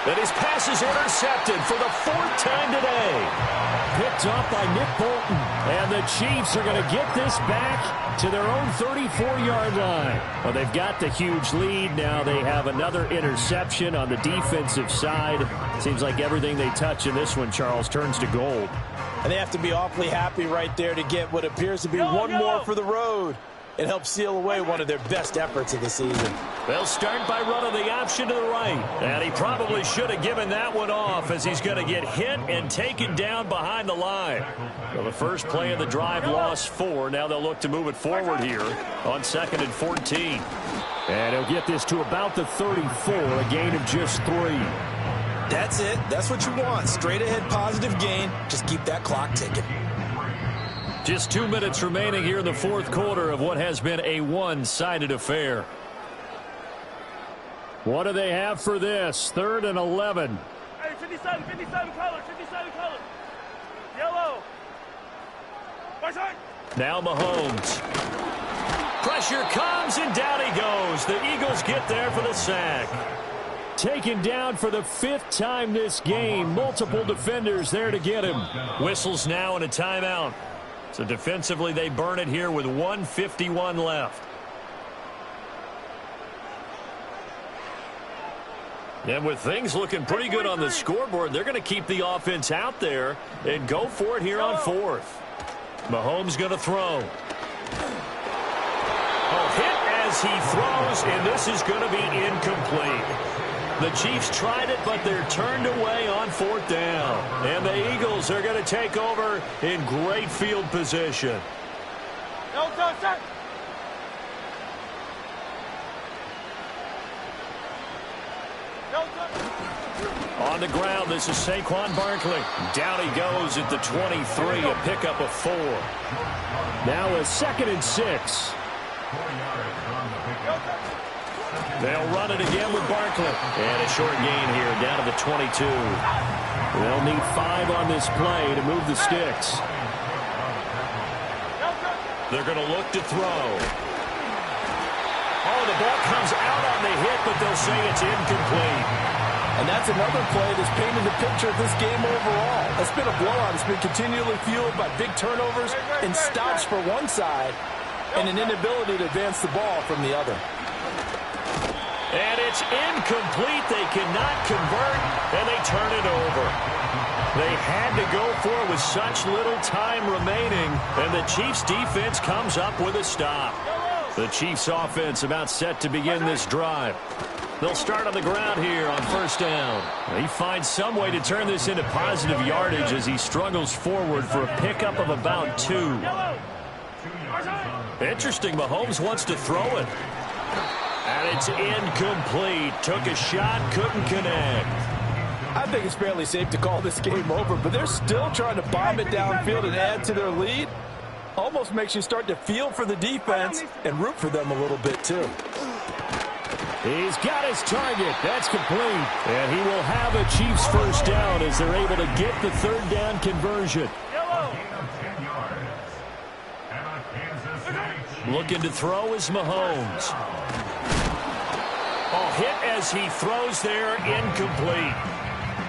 And his pass is intercepted for the 4th time today. Picked up by Nick Bolton. And the Chiefs are going to get this back to their own 34-yard line. Well, they've got the huge lead. Now they have another interception on the defensive side. Seems like everything they touch in this one, Charles, turns to gold. And they have to be awfully happy right there to get what appears to be one more for the road. It helped seal away one of their best efforts of the season. They'll start by running the option to the right. And he probably should have given that one off as he's going to get hit and taken down behind the line. Well, the first play of the drive lost 4. Now they'll look to move it forward here on 2nd and 14. And he'll get this to about the 34, a gain of just 3. That's it. That's what you want. Straight ahead positive gain. Just keep that clock ticking. Just 2 minutes remaining here in the fourth quarter of what has been a one-sided affair. What do they have for this? 3rd and 11. Hey, 57 color, 57 color. Yellow. Right side. Now Mahomes. Pressure comes and down he goes. The Eagles get there for the sack. Taken down for the 5th time this game. Multiple defenders there to get him. Whistles now and a timeout. So defensively, they burn it here with 1:51 left. And with things looking pretty good on the scoreboard, they're going to keep the offense out there and go for it here on 4th. Mahomes going to throw. Oh, hit as he throws, and this is going to be incomplete. The Chiefs tried it, but they're turned away on 4th down. And the Eagles are going to take over in great field position. No touch, sir. No touch. On the ground, this is Saquon Barkley. Down he goes at the 23, a pickup of 4. Now a 2nd and 6. They'll run it again with Barkley. And a short gain here down to the 22. They'll need 5 on this play to move the sticks. They're going to look to throw. Oh, the ball comes out on the hit, but they'll say it's incomplete. And that's another play that's painted the picture of this game overall. It's been a blowout. It's been continually fueled by big turnovers and stops for one side and an inability to advance the ball from the other. And it's incomplete. They cannot convert, and they turn it over. They had to go for it with such little time remaining, and the Chiefs' defense comes up with a stop. The Chiefs' offense about set to begin this drive. They'll start on the ground here on 1st down. He finds some way to turn this into positive yardage as he struggles forward for a pickup of about 2. Interesting, Mahomes wants to throw it. And it's incomplete. Took a shot, couldn't connect. I think it's fairly safe to call this game over, but they're still trying to bomb it downfield and add to their lead. Almost makes you start to feel for the defense and root for them a little bit, too. He's got his target. That's complete. And he will have a Chiefs 1st down as they're able to get the 3rd down conversion. Looking to throw is Mahomes. Oh, hit as he throws there, incomplete.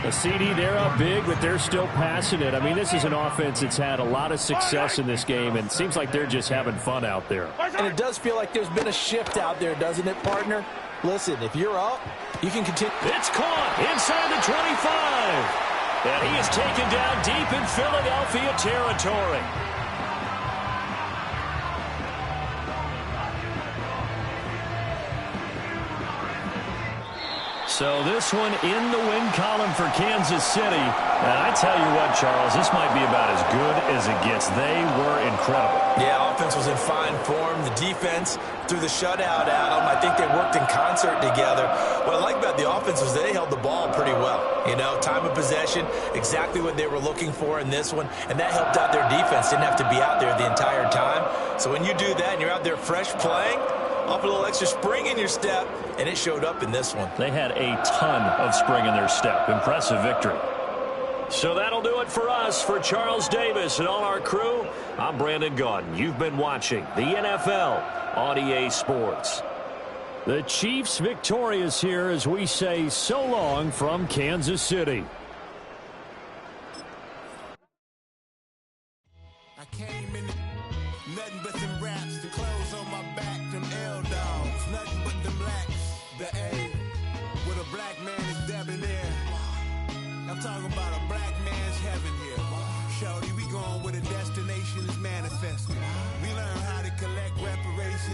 A CD, they're up big, but they're still passing it. I mean, this is an offense that's had a lot of success in this game, and it seems like they're just having fun out there. And it does feel like there's been a shift out there, doesn't it, partner? Listen, if you're up, you can continue. It's caught inside the 25. And he is taken down deep in Philadelphia territory. So this one in the win column for Kansas City. And I tell you what, Charles, this might be about as good as it gets. They were incredible. Yeah, offense was in fine form. The defense threw the shutout at them. I think they worked in concert together. What I like about the offense was they held the ball pretty well. You know, time of possession, exactly what they were looking for in this one. And that helped out their defense. Didn't have to be out there the entire time. So when you do that and you're out there fresh playing, off a little extra spring in your step, and it showed up in this one. They had a ton of spring in their step. Impressive victory. So that'll do it for us. For Charles Davis and all our crew, I'm Brandon Gaudin. You've been watching the NFL on EA Sports. The Chiefs victorious here as we say so long from Kansas City. I came in nothing but some raps, the clothes on my back, them L-dogs, nothing but them blacks, the A, with a black man is debonair. I'm talking about a black man's heaven here. Shorty, we going where the destination is manifested. We learn how to collect reparations.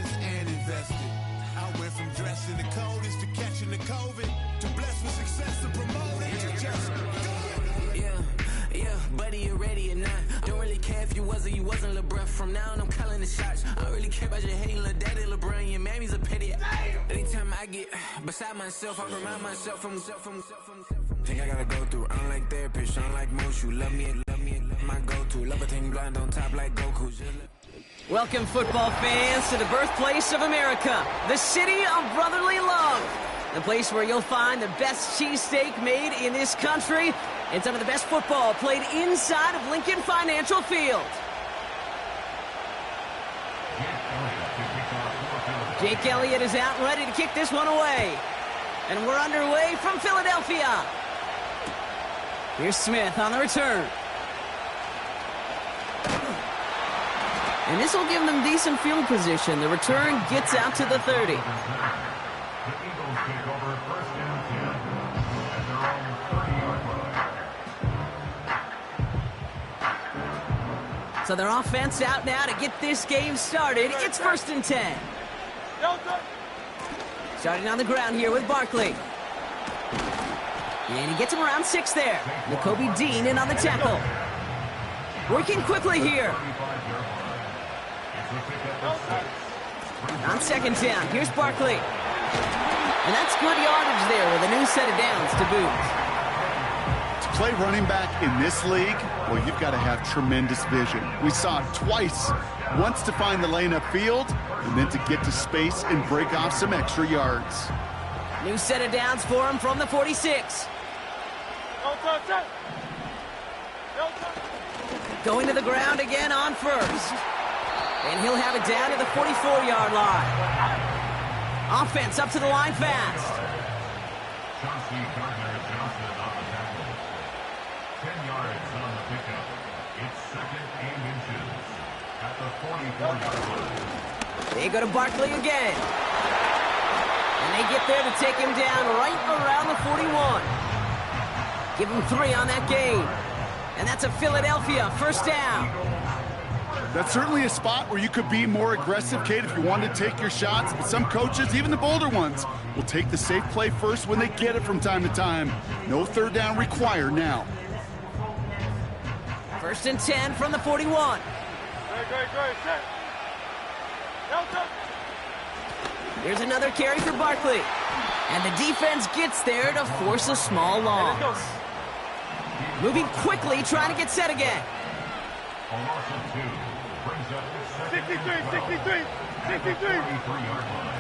time I get beside myself, I remind myself from think I gotta go through. I'm like therapist, I'm like Mushu. Love me, my go-to. Love a thing blind on top like Goku. Welcome, football fans, to the birthplace of America, the city of brotherly love. The place where you'll find the best cheesesteak made in this country and some of the best football played inside of Lincoln Financial Field. Jake Elliott is out ready to kick this one away. And we're underway from Philadelphia. Here's Smith on the return. And this will give them decent field position. The return gets out to the 30. The Eagles take over first and 10 at their own 30-yard line. So their offense out now to get this game started. It's first and 10. Starting on the ground here with Barkley. And he gets him around 6 there. Nakobe Dean in on the tackle. Working quickly here. On second down, here's Barkley. And that's good yardage there with a new set of downs to boot. To play running back in this league, well, you've got to have tremendous vision. We saw it twice. Once to find the lane upfield, and then to get to space and break off some extra yards. New set of downs for him from the 46. Going to the ground again on first. And he'll have it down to the 44-yard line. Offense up to the line fast. Chauncey Gardner-Johnson on the tackle. 10 yards on the pickup. It's second and inches at the 44-yard line. They go to Barkley again. And they get there to take him down right around the 41. Give him 3 on that game. And that's a Philadelphia first down. That's certainly a spot where you could be more aggressive, Kate, if you wanted to take your shots. But some coaches, even the bolder ones, will take the safe play first when they get it from time to time. No third down required now. First and 10 from the 41. Here's another carry for Barkley. And the defense gets there to force a small loss. Moving quickly, trying to get set again. A loss of 2 brings up the second 63. 43-yard line.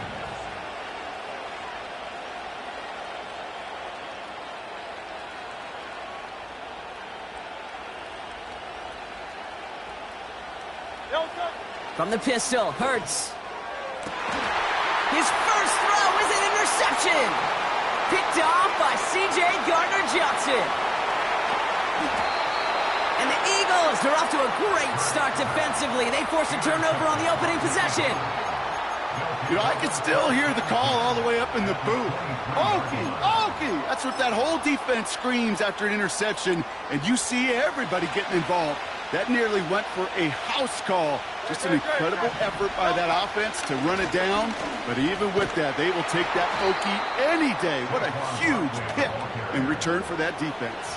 From the pistol, Hurts. His first throw is an interception. Picked off by C.J. Gardner-Johnson. And the Eagles are off to a great start defensively. They force a turnover on the opening possession. You know, I can still hear the call all the way up in the booth. Okie! That's what that whole defense screams after an interception, and you see everybody getting involved. That nearly went for a house call. Just an incredible effort by that offense to run it down. But even with that, they will take that Okie any day. What a huge pick in return for that defense.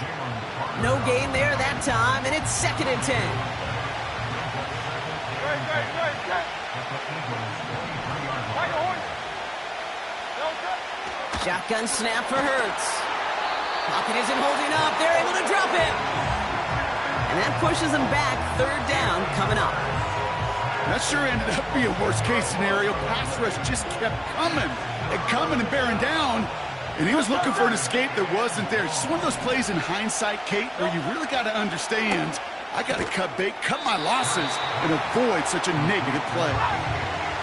No gain there that time, and it's second and 10. Shotgun snap for Hurts. Pocket isn't holding up. They're able to drop him. And that pushes them back. Third down coming up. That sure ended up being a worst-case scenario. Pass rush just kept coming and bearing down. And he was looking for an escape that wasn't there. It's just one of those plays in hindsight, Kate, where you really got to understand, I got to cut bait, cut my losses, and avoid such a negative play.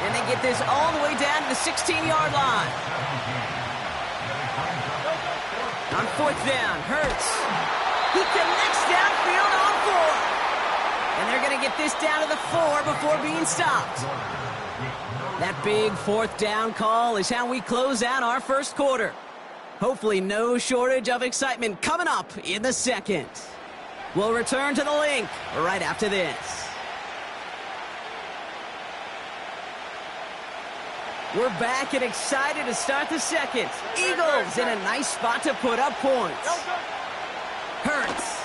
And they get this all the way down to the 16-yard line. On fourth down, Hurts. He connects downfield on 4. And they're going to get this down to the 4 before being stopped. That big fourth down call is how we close out our first quarter. Hopefully no shortage of excitement coming up in the second. We'll return to the link right after this. We're back and excited to start the second. Eagles in a nice spot to put up points. Hurts.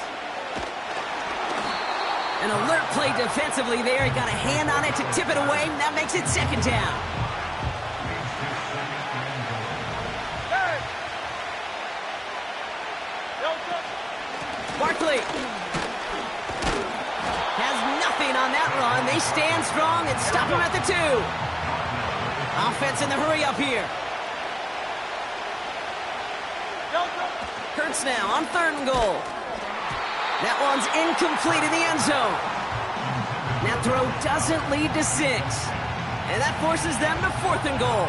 An alert play defensively there. He got a hand on it to tip it away, and that makes it second down. Barkley. Has nothing on that run. They stand strong and stop him at the 2. Offense in the hurry up here. Hurts now on 3rd and goal. That one's incomplete in the end zone. That throw doesn't lead to 6. And that forces them to 4th and goal.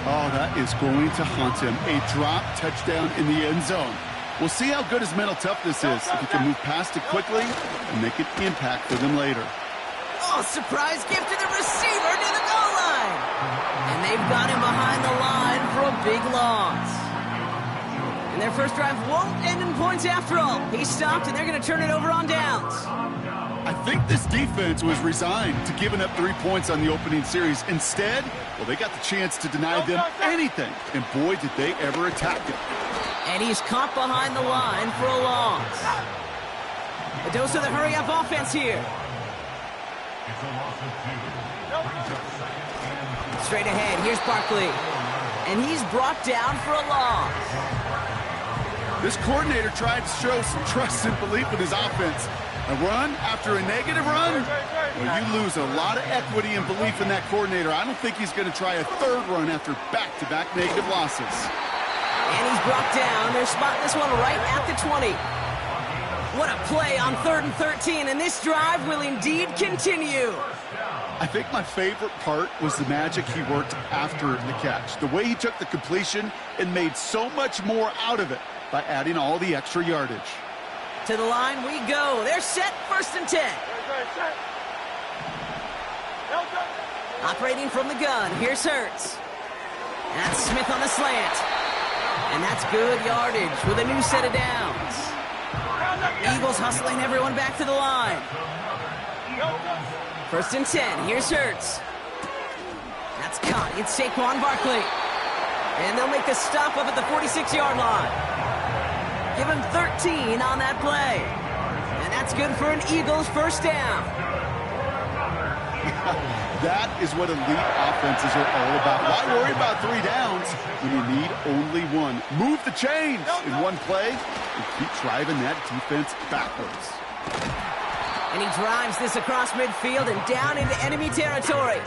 Oh, that is going to haunt him. A drop touchdown in the end zone. We'll see how good his mental toughness is, if he can move past it quickly and make an impact for them later. Oh, surprise gift to the receiver near the goal line. And they've got him behind the line for a big loss. And their first drive won't end in points after all. He stopped, and they're going to turn it over on downs. I think this defense was resigned to giving up 3 points on the opening series. Instead, well, they got the chance to deny them anything. And boy, did they ever attack it. And he's caught behind the line for a loss. A dose of the hurry-up offense here. Straight ahead, here's Barkley. And he's brought down for a loss. This coordinator tried to show some trust and belief in his offense. A run after a negative run? Well, you lose a lot of equity and belief in that coordinator. I don't think he's going to try a 3rd run after back-to-back negative losses. And he's brought down. They're spotting this one right at the 20. What a play on 3rd and 13, and this drive will indeed continue. I think my favorite part was the magic he worked after the catch. The way he took the completion and made so much more out of it by adding all the extra yardage. To the line we go. They're set, 1st and 10. Operating from the gun, here's Hurts. That's Smith on the slant. And that's good yardage with a new set of downs. Eagles hustling everyone back to the line. 1st and 10, here's Hurts. That's caught, it's Saquon Barkley. And they'll make the stop up at the 46-yard line. Give him 13 on that play. And that's good for an Eagles 1st down. That is what elite offenses are all about. Why worry about 3 downs when you need only 1? Move the chains in one play and keep driving that defense backwards. And he drives this across midfield and down into enemy territory.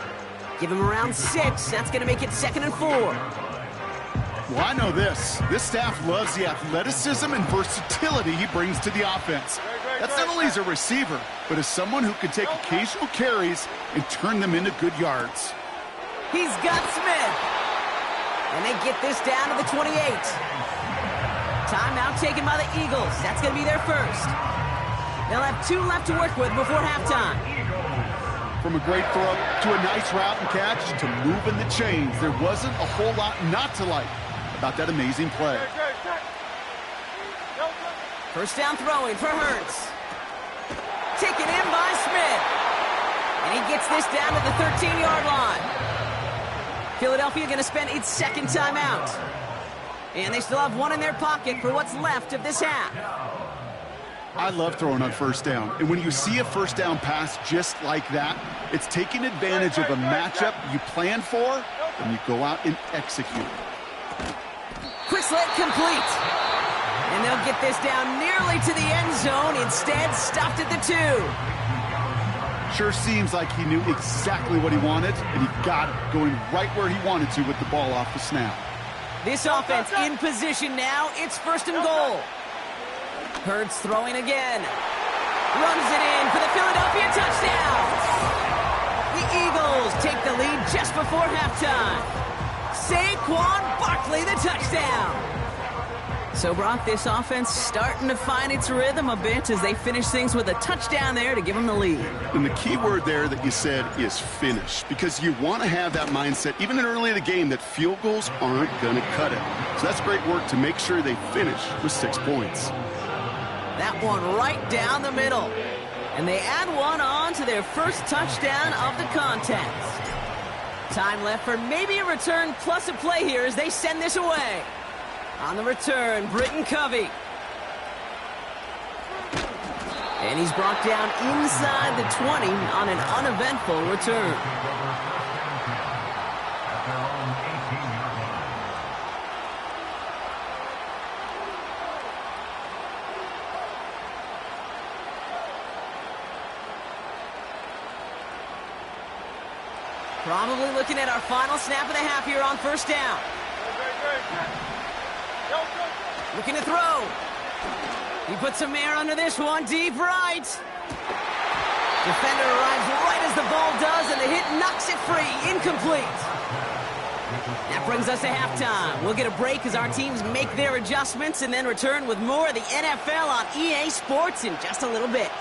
Give him around 6. That's going to make it 2nd and 4. Well, I know this. This staff loves the athleticism and versatility he brings to the offense. That's not only as a receiver, but as someone who can take occasional carries and turn them into good yards. He's got Smith. And they get this down to the 28. Timeout taken by the Eagles. That's going to be their first. They'll have 2 left to work with before halftime. From a great throw to a nice route and catch to moving the chains, there wasn't a whole lot not to like about that amazing play. 1st down throwing for Hurts. Taken in by Smith. And he gets this down to the 13-yard line. Philadelphia going to spend its 2nd timeout. And they still have 1 in their pocket for what's left of this half. I love throwing on 1st down. And when you see a 1st down pass just like that, it's taking advantage of a matchup you planned for, and you go out and execute. Quick slant complete. And they'll get this down nearly to the end zone. Instead, stopped at the 2. Sure seems like he knew exactly what he wanted, and he got it, going right where he wanted to with the ball off the snap. This offense in position now. It's 1st and goal. Hurts throwing again. Runs it in for the Philadelphia touchdown. The Eagles take the lead just before halftime. Saquon Barkley, the touchdown. So, Brock, this offense starting to find its rhythm a bit as they finish things with a touchdown there to give them the lead. And the key word there that you said is finish, because you want to have that mindset, even in early in the game, that field goals aren't going to cut it. So that's great work to make sure they finish with 6 points. That one right down the middle. And they add 1 on to their first touchdown of the contest. Time left for maybe a return plus a play here as they send this away. On the return, Britton Covey. And he's brought down inside the 20 on an uneventful return. Probably looking at our final snap of the half here on first down. Looking to throw. He puts some air under this one, deep right. Defender arrives right as the ball does, and the hit knocks it free. Incomplete. That brings us to halftime. We'll get a break as our teams make their adjustments and then return with more of the NFL on EA Sports in just a little bit.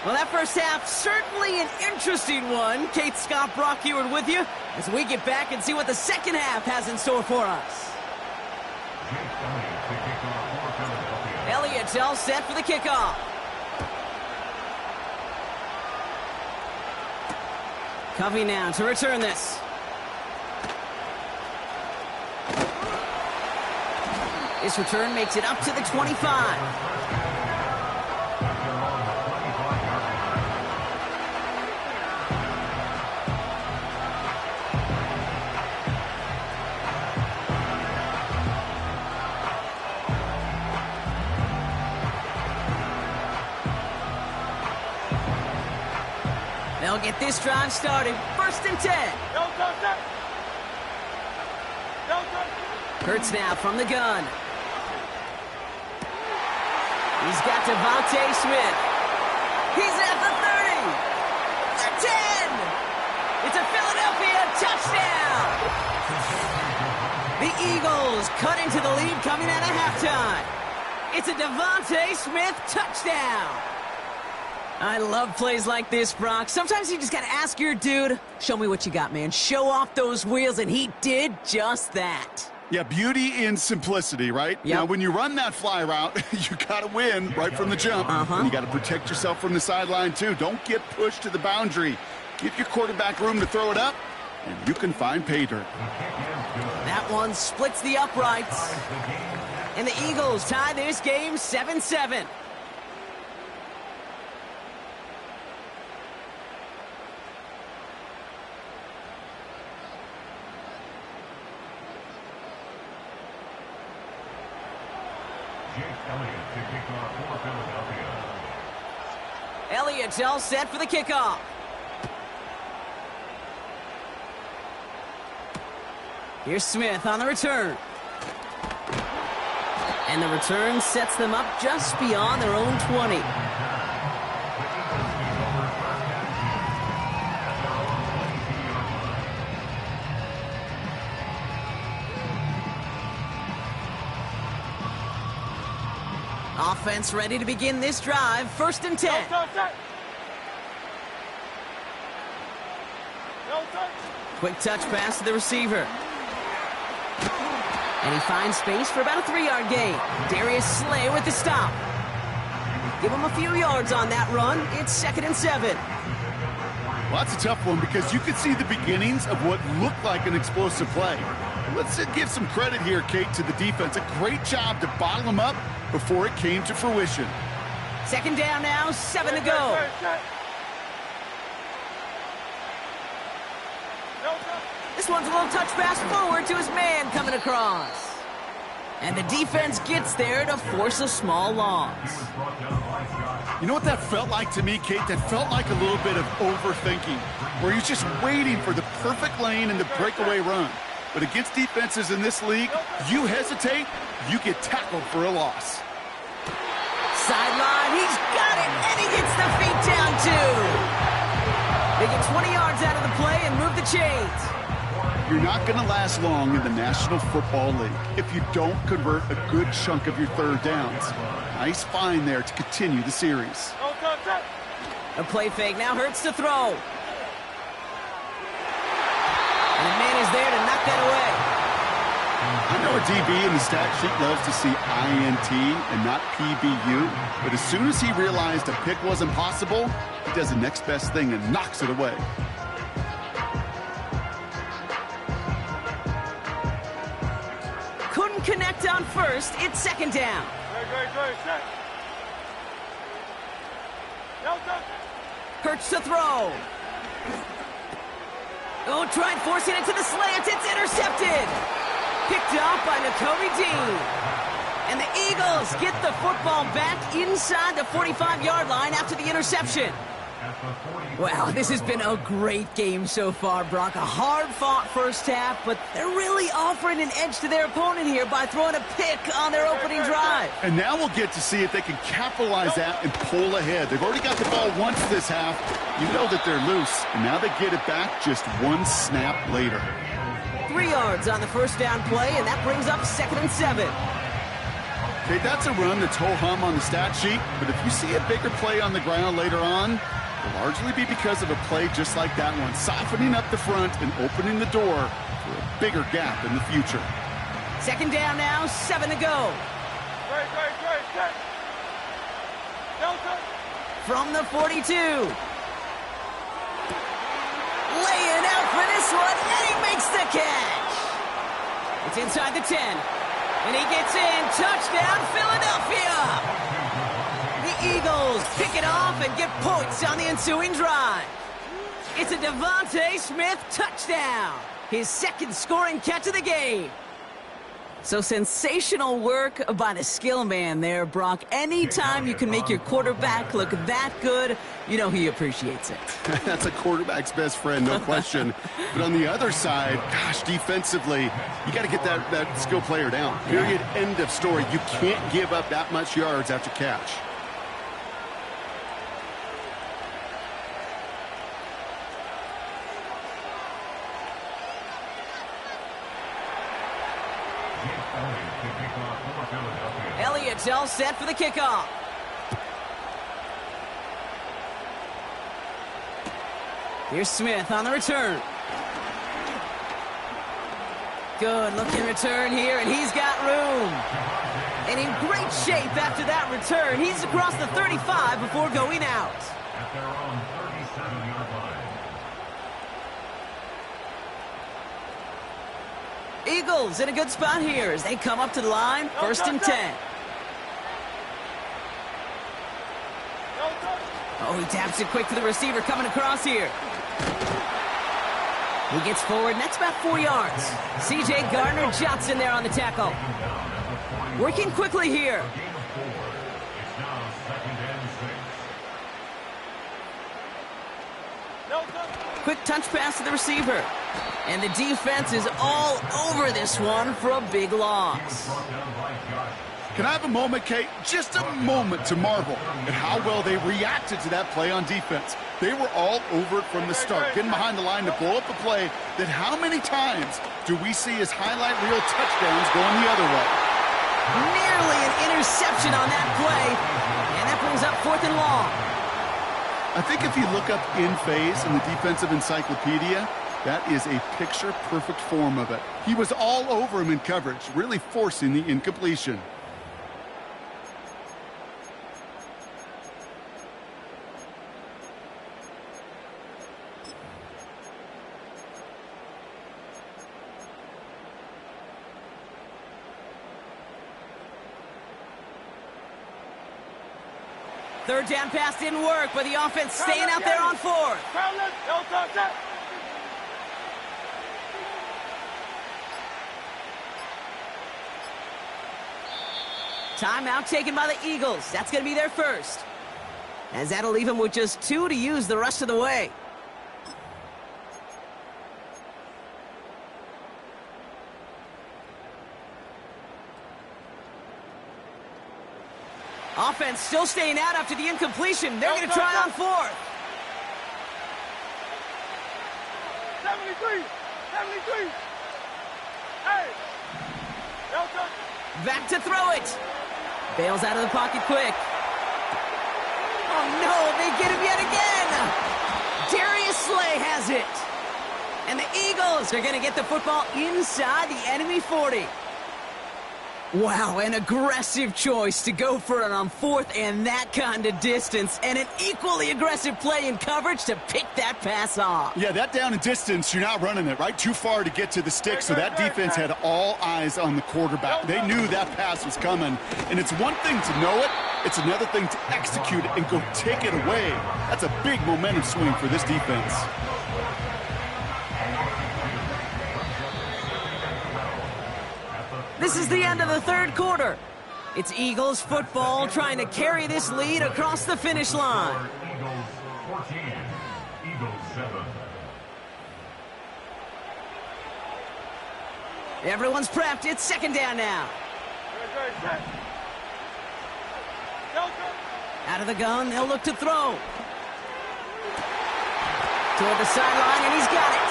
Well, that first half, certainly an interesting one. Kate, Scott, Brock here with you as we get back and see what the second half has in store for us. Elliott all set for the kickoff. Covey now to return this. This return makes it up to the 25. They'll get this drive started. First and 10. Hurts now from the gun. He's got Devontae Smith. He's at the 30. The 10. It's a Philadelphia touchdown. The Eagles cut into the lead coming out of halftime. It's a Devontae Smith touchdown. I love plays like this, Brock. Sometimes you just got to ask your dude, show me what you got, man. Show off those wheels, and he did just that. Yeah, beauty in simplicity, right? Yep. Now, when you run that fly route, you got to win right from the jump. And you got to protect yourself from the sideline, too. Don't get pushed to the boundary. Give your quarterback room to throw it up, and you can find pay dirt. That one splits the uprights. And the Eagles tie this game 7-7. Elliott's all set for the kickoff. Here's Smith on the return. And the return sets them up just beyond their own 20. Offense ready to begin this drive. First and 10. Quick touch pass to the receiver. And he finds space for about a 3-yard gain. Darius Slay with the stop. Give him a few yards on that run. It's 2nd and 7. Well, that's a tough one because you could see the beginnings of what looked like an explosive play. Let's give some credit here, Kate, to the defense. A great job to bottle them up before it came to fruition. 2nd down now, 7 to go. This one's a little touch pass forward to his man coming across. And the defense gets there to force a small loss. You know what that felt like to me, Kate? That felt like a little bit of overthinking, where he's just waiting for the perfect lane and the breakaway run. But against defenses in this league, you hesitate, you get tackled for a loss. Sideline, he's got it, and he gets the feet down too. They get 20 yards out of the play and move the chains. You're not going to last long in the National Football League if you don't convert a good chunk of your third downs. Nice find there to continue the series. A play fake now Hurts to throw. And the man is there to knock that away. I know a DB in the stat sheet loves to see INT and not PBU, but as soon as he realized a pick wasn't possible, he does the next best thing and knocks it away. Couldn't connect on first. It's 2nd down. Hurts to throw. Oh, tried forcing it to the slant. It's intercepted. Picked off by Nakobe Dean. And the Eagles get the football back inside the 45-yard line after the interception. Wow, this has been a great game so far, Brock. A hard-fought first half, but they're really offering an edge to their opponent here by throwing a pick on their opening drive. And now we'll get to see if they can capitalize that and pull ahead. They've already got the ball once this half. You know that they're loose, and now they get it back just one snap later. 3 yards on the first down play, and that brings up 2nd and 7. Okay, that's a run that's ho-hum on the stat sheet, but if you see a bigger play on the ground later on, it'll largely be because of a play just like that one, softening up the front and opening the door for a bigger gap in the future. 2nd down now, 7 to go. Great. Delta. From the 42. Laying out for this one, and he makes the catch. It's inside the 10, and he gets in. Touchdown, Philadelphia. The Eagles pick it off and get points on the ensuing drive. It's a Devontae Smith touchdown, his 2nd scoring catch of the game. So sensational work by the skill man there, Brock. Anytime you can make your quarterback look that good, you know he appreciates it. That's a quarterback's best friend, no question. But on the other side, gosh, defensively, you got to get that skill player down. Period, end of story. You can't give up that much yards after catch. Elliott's all set for the kickoff. Here's Smith on the return. Good looking return here, and he's got room. And in great shape after that return. He's across the 35 before going out. At their own 37-yard line. Eagles in a good spot here as they come up to the line. 1st and 10. Oh, he taps it quick to the receiver coming across here. He gets forward, next about 4 yards. C.J. Gardner-Johnson there on the tackle. Working quickly here. It's now 2nd and 6. Quick touch pass to the receiver. And the defense is all over this one for a big loss. Can I have a moment, Kate? Just a moment to marvel at how well they reacted to that play on defense. They were all over it from the start, getting behind the line to blow up the play. That how many times do we see as highlight reel touchdowns going the other way? Nearly an interception on that play. And that brings up 4th and long. I think if you look up in phase in the defensive encyclopedia, that is a picture-perfect form of it. He was all over him in coverage, really forcing the incompletion. Third down pass didn't work, but the offense staying out there on 4th. Timeout taken by the Eagles. That's going to be their first. As that'll leave them with just 2 to use the rest of the way. Offense still staying out after the incompletion. They're going to try on 4th. 73. Hey. Delta. Back to throw it. Bails out of the pocket quick. Oh, no, they get him yet again. Darius Slay has it. And the Eagles are going to get the football inside the enemy 40. Wow, an aggressive choice to go for it on 4th and that kind of distance. And an equally aggressive play in coverage to pick that pass off. Yeah, that down and distance, you're not running it, right? Too far to get to the stick, so that defense had all eyes on the quarterback. They knew that pass was coming. And it's one thing to know it, it's another thing to execute it and go take it away. That's a big momentum swing for this defense. This is the end of the 3rd quarter. It's Eagles football trying to carry this lead across the finish line. Eagles 14, Eagles 7. Everyone's prepped. It's second down now. Out of the gun, they'll look to throw. Toward the sideline, and he's got it.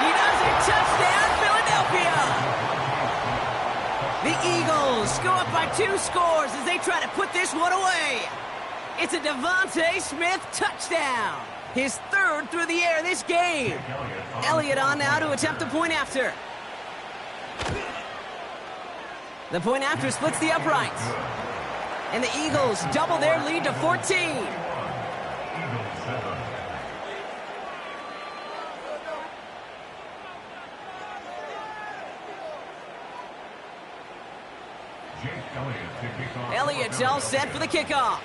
He does it. Touchdown, Philadelphia. The Eagles go up by 2 scores as they try to put this one away. It's a Devontae Smith touchdown. His 3rd through the air this game. Elliott on now to attempt the point after. The point after splits the uprights. And the Eagles double their lead to 14. Elliott's all set for the kickoff.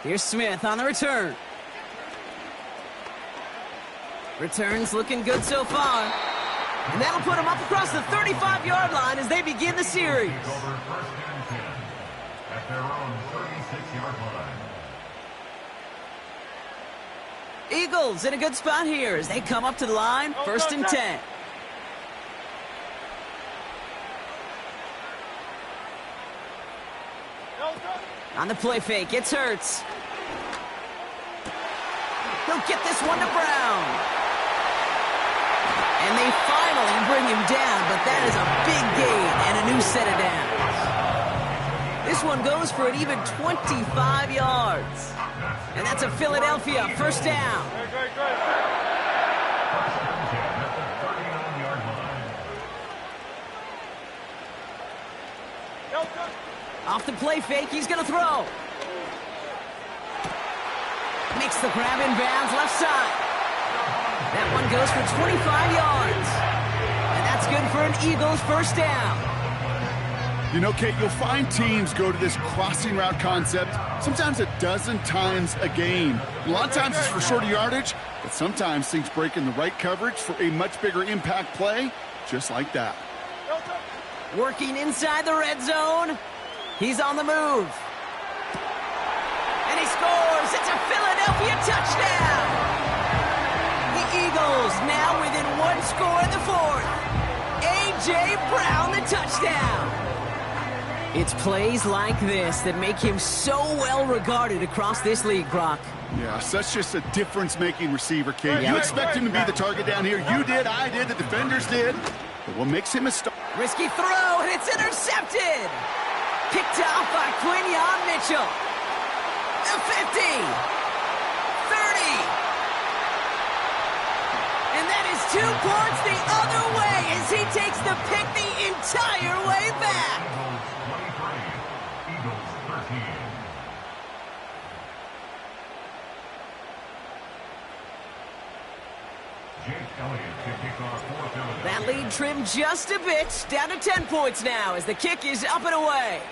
Here's Smith on the return. Returns looking good so far. And that'll put them up across the 35-yard line as they begin the series. Over 1st and 10 at their own 36-yard line. Eagles in a good spot here as they come up to the line, 1st and 10. On the play fake, it's Hurts. He'll get this one to Brown. And they finally bring him down, but that is a big gain and a new set of downs. This one goes for an even 25 yards. And that's a Philadelphia 1st down. Off the play fake, he's going to throw. Makes the grab in bounds left side. That one goes for 25 yards. And that's good for an Eagles 1st down. You know, Kate, you'll find teams go to this crossing route concept sometimes a dozen times a game. A lot of times it's for shorter yardage, but sometimes things break in the right coverage for a much bigger impact play, just like that. Working inside the red zone. He's on the move. And he scores. It's a Philadelphia touchdown. The Eagles now within 1 score in the 4th. A.J. Brown, the touchdown. It's plays like this that make him so well regarded across this league, Brock. Yeah, such just a difference-making receiver, Kate. You expect him to be the target down here. You did, I did, the defenders did. But what makes him a star? Risky throw, and it's intercepted. Picked off by Quinion Mitchell. The 50. 30. And that is 2 points the other way as he takes the pick the entire way back. Eagles 13. Jake Elliott to kick off for Philadelphia. That lead trimmed just a bit, down to 10 points now as the kick is up and away.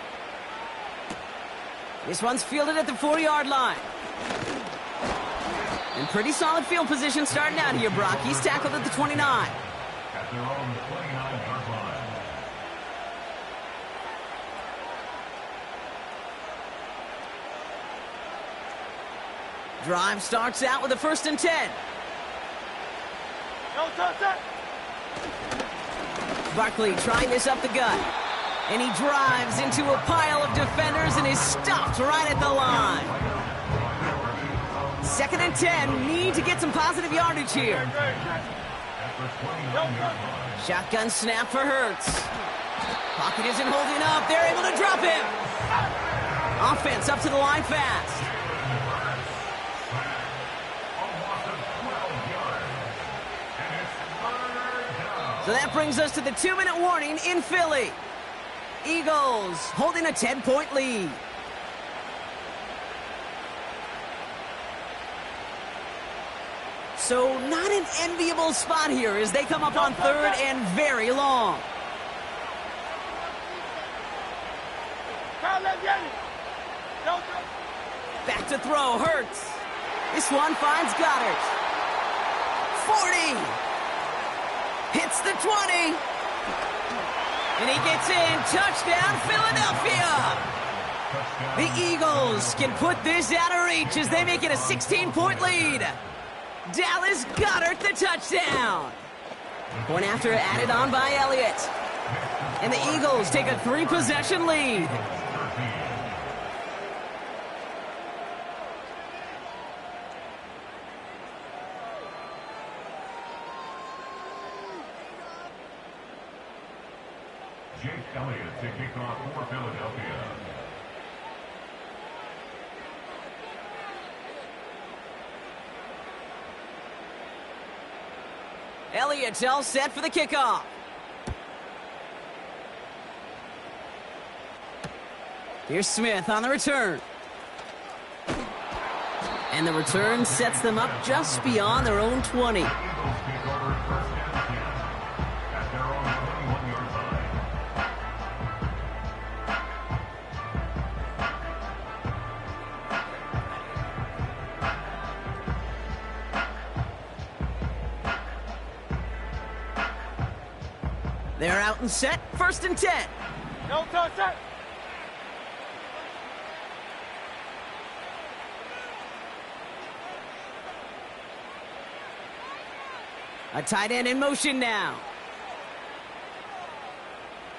This one's fielded at the 4-yard line. In pretty solid field position starting out here, Brock. He's tackled at the 29. At their own 29-yard line. Drive starts out with a 1st and 10. Barkley trying this up the gut. And he drives into a pile of defenders and is stopped right at the line. 2nd and 10. Need to get some positive yardage here. Shotgun snap for Hurts. Pocket isn't holding up. They're able to drop him. Offense up to the line fast. So that brings us to the 2-minute warning in Philly. Eagles holding a 10-point lead. So not an enviable spot here as they come up on 3rd and very long. Back to throw, Hurts. This one finds Goddard. 40. Hits the 20. And he gets in. Touchdown, Philadelphia. The Eagles can put this out of reach as they make it a 16-point lead. Dallas Goedert the touchdown. Point after added on by Elliott. And the Eagles take a 3-possession lead. Jake Elliott to kick off for Philadelphia. Elliott's all set for the kickoff. Here's Smith on the return. And the return sets them up just beyond their own 20. They're out and set, 1st and 10. No touch that. A tight end in motion now.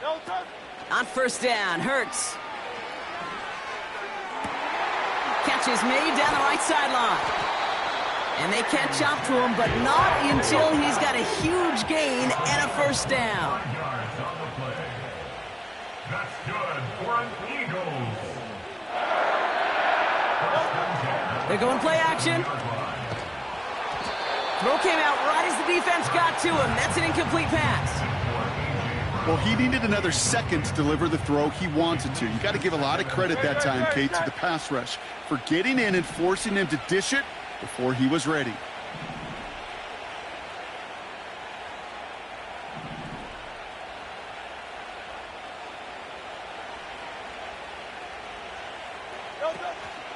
No touch. On 1st down, Hurts. Catch is made down the right sideline. And they catch up to him, but not until he's got a huge gain and a 1st down. That's good for an Eagles. They're going play action. Throw came out right as the defense got to him. That's an incomplete pass. Well, he needed another second to deliver the throw he wanted to. You got to give a lot of credit that time, Kate, to the pass rush for getting in and forcing him to dish it before he was ready.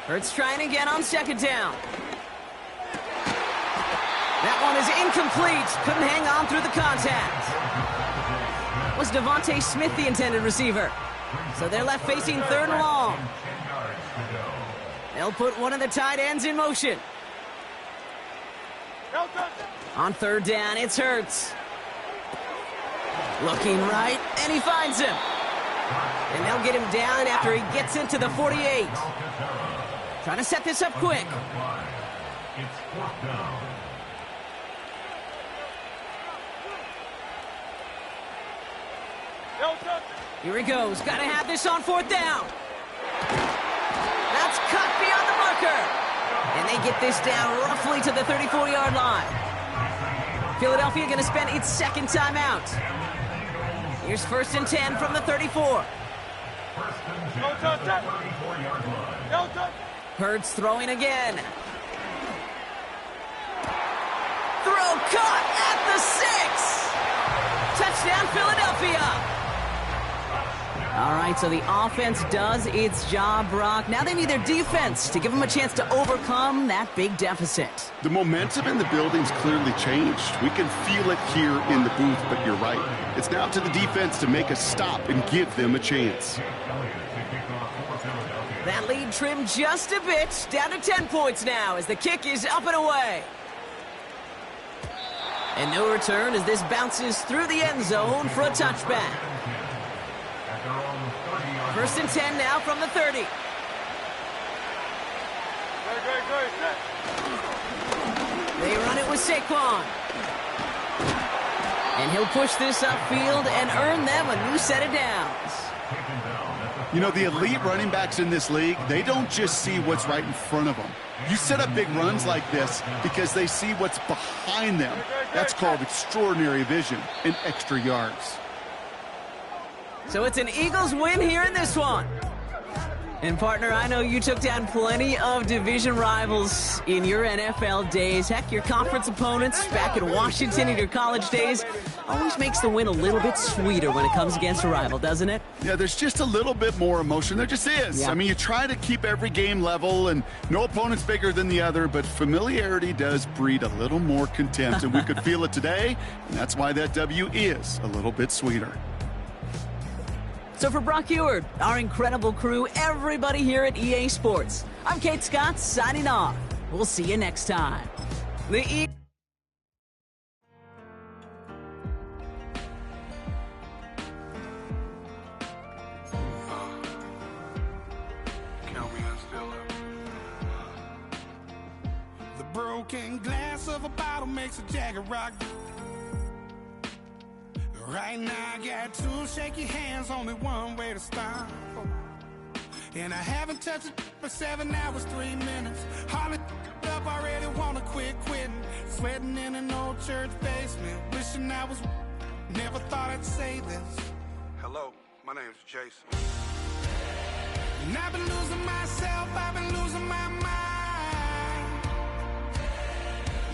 Hurts trying again on 2nd down. That one is incomplete. Couldn't hang on through the contact. Was Devontae Smith the intended receiver? So they're left facing 3rd and long. They'll put one of the tight ends in motion. On 3rd down, it's Hurts. Looking right, and he finds him. And they'll get him down after he gets into the 48. Trying to set this up quick. It's 4th down. Here he goes. Got to have this on 4th down. That's cut beyond the marker. And they get this down roughly to the 34-yard line. Philadelphia going to spend its 2nd timeout. Here's 1st and 10 from the 34. Hurts throwing again. Throw caught at the 6. Touchdown, Philadelphia. All right, so the offense does its job, Brock. Now they need their defense to give them a chance to overcome that big deficit. The momentum in the building's clearly changed. We can feel it here in the booth, but you're right. It's now to the defense to make a stop and give them a chance. That lead trimmed just a bit, down to 10 points now as the kick is up and away. And no return as this bounces through the end zone for a touchback. 1st and 10 now from the 30. They run it with Saquon. And he'll push this upfield and earn them a new set of downs. You know, the elite running backs in this league, they don't just see what's right in front of them. You set up big runs like this because they see what's behind them. That's called extraordinary vision and extra yards. So it's an Eagles win here in this one. And partner, I know you took down plenty of division rivals in your NFL days. Heck, your conference opponents back in Washington in your college days always makes the win a little bit sweeter when it comes against a rival, doesn't it? Yeah, there's just a little bit more emotion. There just is. Yeah. I mean, you try to keep every game level, and no opponent's bigger than the other, but familiarity does breed a little more contempt, and we could feel it today, and that's why that W is a little bit sweeter. So for Brock Ewart, our incredible crew, everybody here at EA Sports, I'm Kate Scott signing off. We'll see you next time. The broken glass of a bottle makes a Jagger rock. Right now I got two shaky hands, only one way to stop. And I haven't touched it for 7 hours, 3 minutes. Hardly up, already wanna quit quitting. Sweating in an old church basement, wishing I was. Never thought I'd say this. Hello, my name's Jason. And I've been losing myself, I've been losing my mind.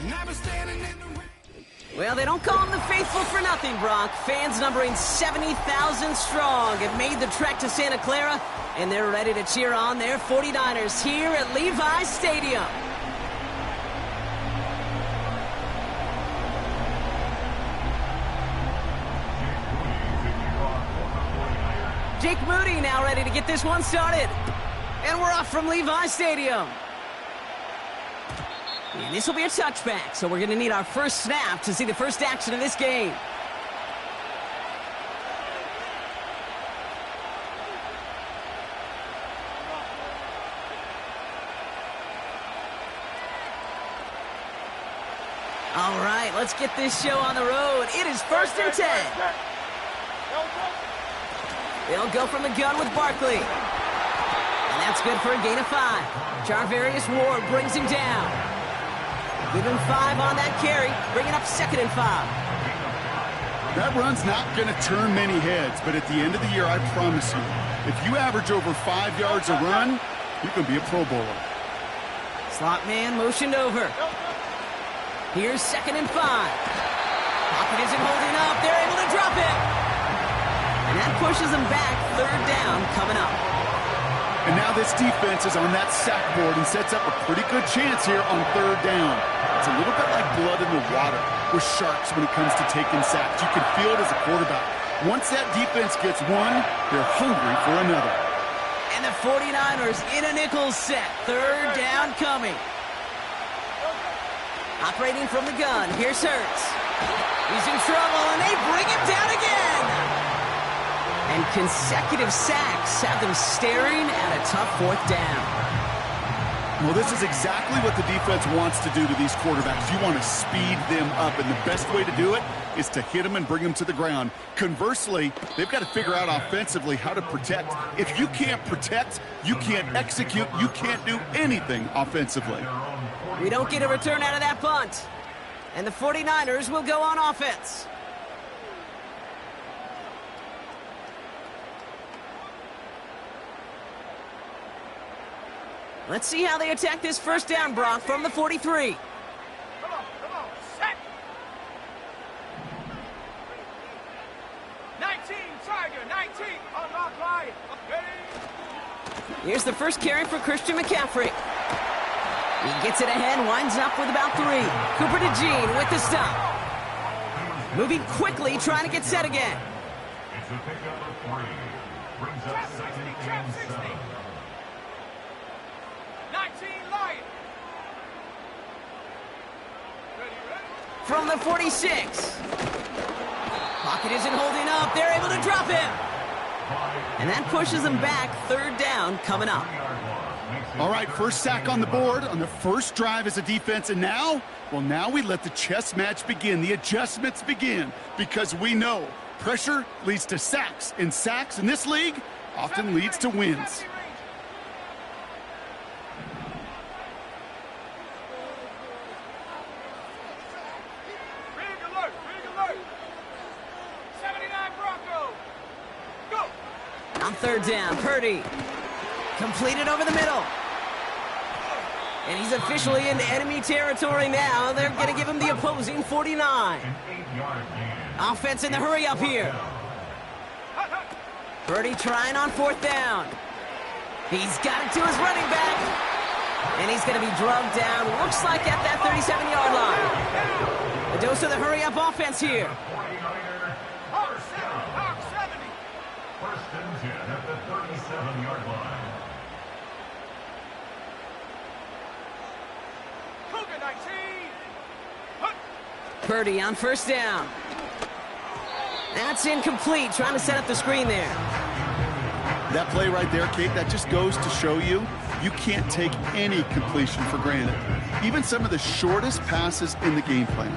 And I've been standing in the rain. Well, they don't call them the faithful for nothing, Brock. Fans numbering 70,000 strong have made the trek to Santa Clara, and they're ready to cheer on their 49ers here at Levi's Stadium. Jake Moody now ready to get this one started. And we're off from Levi's Stadium. And this will be a touchback, so we're going to need our first snap to see the first action of this game. All right, let's get this show on the road. It is 1st and 10. They'll go from the gun with Barkley. And that's good for a gain of 5. Charvarius Ward brings him down. Give him 5 on that carry, bringing up 2nd and 5. That run's not going to turn many heads, but at the end of the year, I promise you, if you average over 5 yards a run, you can be a Pro Bowler. Slot man motioned over. Here's 2nd and 5. Pocket isn't holding up. They're able to drop it. And that pushes them back. 3rd down coming up. And now this defense is on that sack board and sets up a pretty good chance here on 3rd down. It's a little bit like blood in the water with sharks when it comes to taking sacks. You can feel it as a quarterback. Once that defense gets one, they're hungry for another. And the 49ers in a nickel set. 3rd down coming. Operating from the gun, here's Hurts. He's in trouble, and they bring him down again. And consecutive sacks have them staring at a tough 4th down. Well, this is exactly what the defense wants to do to these quarterbacks. You want to speed them up, and the best way to do it is to hit them and bring them to the ground. Conversely, they've got to figure out offensively how to protect. If you can't protect, you can't execute, you can't do anything offensively. We don't get a return out of that punt. And the 49ers will go on offense. Let's see how they attack this 1st down, Brock, from the 43. Come on, set. 19, Tiger, 19. Unlock line. Ready. Here's the first carry for Christian McCaffrey. He gets it ahead, winds up with about 3. Cooper DeJean with the stop. Moving quickly, trying to get set again. It's a pickup of 3. Brings up 2nd and 7. 19, Lion. Ready. From the 46. Pocket isn't holding up. They're able to drop him. And that pushes them back. 3rd down coming up. All right, first sack on the board on the first drive as a defense. And now, well, now we let the chess match begin. The adjustments begin because we know pressure leads to sacks. And sacks in this league often leads to wins. Big alert. 79 Bronco. Go. On 3rd down, Purdy. Completed over the middle. And he's officially in enemy territory now. They're going to give him the opposing 49. Offense in the hurry up here. Purdy trying on 4th down. He's got it to his running back. And he's going to be drugged down, looks like at that 37-yard line. A dose of the hurry up offense here. Hawk 70. and 10 at the 37-yard line. Cougar 19. Purdy on first down. That's incomplete, trying to set up the screen there. That play right there, Kate, that just goes to show you can't take any completion for granted. Even some of the shortest passes in the game plan.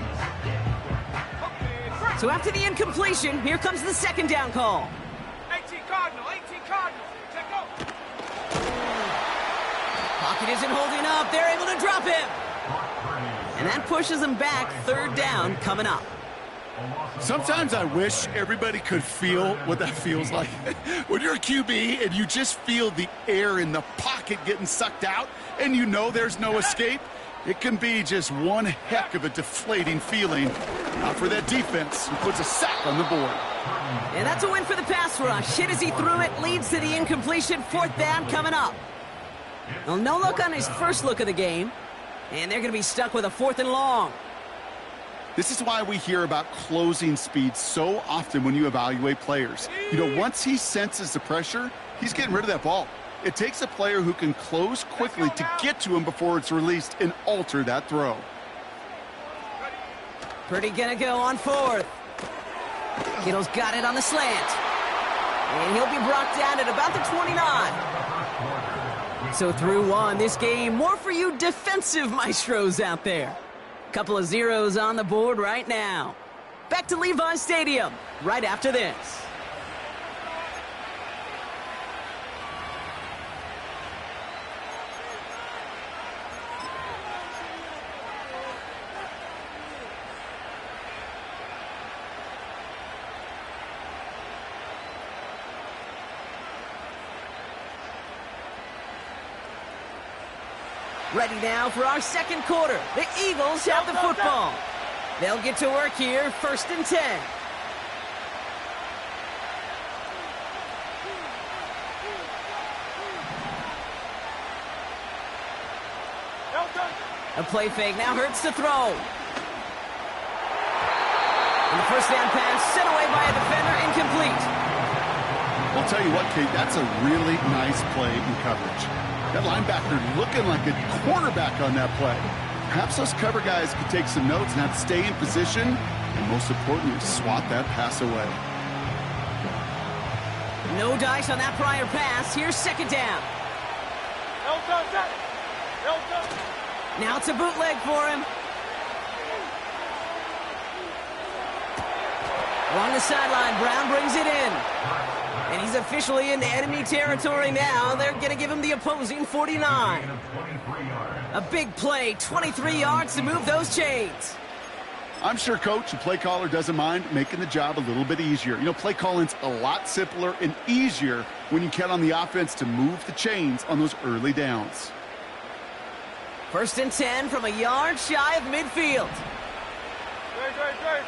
So after the incompletion, here comes the second down call. 18 Cardinal, 18 Cardinal. Check go. Pocket isn't holding up. They're able to drop him. And that pushes them back. Third down coming up. Sometimes I wish everybody could feel what that feels like. When you're a QB and you just feel the air in the pocket getting sucked out and you know there's no escape, it can be just one heck of a deflating feeling. Not for that defense who puts a sack on the board. And that's a win for the pass rush. Hit as he threw it, leads to the incompletion. Fourth down coming up. Well, no look on his first look of the game. And they're going to be stuck with a 4th and long. This is why we hear about closing speed so often when you evaluate players. You know, once he senses the pressure, he's getting rid of that ball. It takes a player who can close quickly to get to him before it's released and alter that throw. Purdy gonna go on 4th. Kittle's got it on the slant. And he'll be brought down at about the 29. So through one, this game, more for you defensive maestros out there. Couple of zeros on the board right now. Back to Levi's Stadium right after this. Ready now for our second quarter. The Eagles have the football. They'll get to work here, 1st and 10. A play fake now hurts to throw. And the first down pass sent away by a defender, incomplete. We'll tell you what, Kate, that's a really nice play in coverage. That linebacker looking like a cornerback on that play. Perhaps those cover guys could take some notes and have to stay in position, and most importantly, swat that pass away. No dice on that prior pass. Here's second down. Now it's a bootleg for him. Along the sideline, Brown brings it in. And he's officially into enemy territory now. They're going to give him the opposing 49. A big play, 23 yards to move those chains. I'm sure coach and play caller doesn't mind making the job a little bit easier. You know, play calling's a lot simpler and easier when you count on the offense to move the chains on those early downs. 1st and 10 from a yard shy of midfield.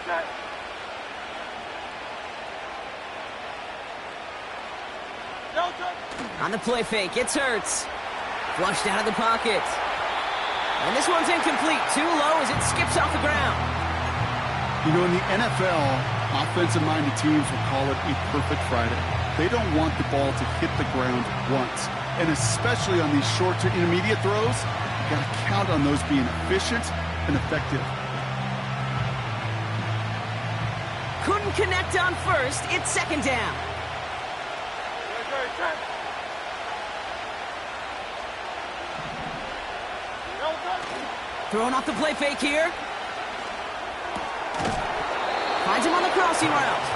Set. On the play fake, it's Hurts. Flushed out of the pocket. And this one's incomplete. Too low as it skips off the ground. You know, in the NFL, offensive-minded teams will call it a perfect Friday. They don't want the ball to hit the ground once. And especially on these short to intermediate throws, you got to count on those being efficient and effective. Couldn't connect on first. It's second down. Throwing off the play fake here. Finds him on the crossing route.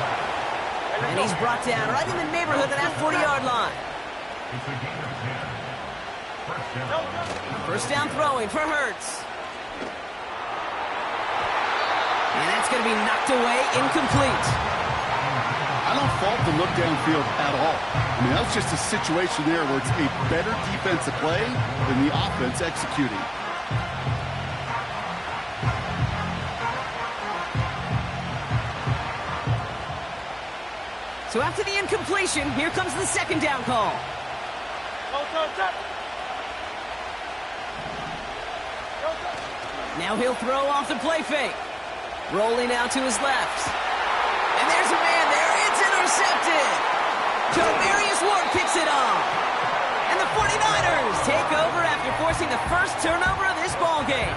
And he's brought down right in the neighborhood of that 40-yard line. First down throwing for Hurts. And that's going to be knocked away, incomplete. I don't fault the look downfield at all. I mean, that's just a situation there where it's a better defensive play than the offense executing. So after the incompletion, here comes the second down call. Now he'll throw off the play fake. Rolling out to his left. And there's a man there. It's intercepted. Charvarius Ward picks it off. And the 49ers take over after forcing the first turnover of this ball game.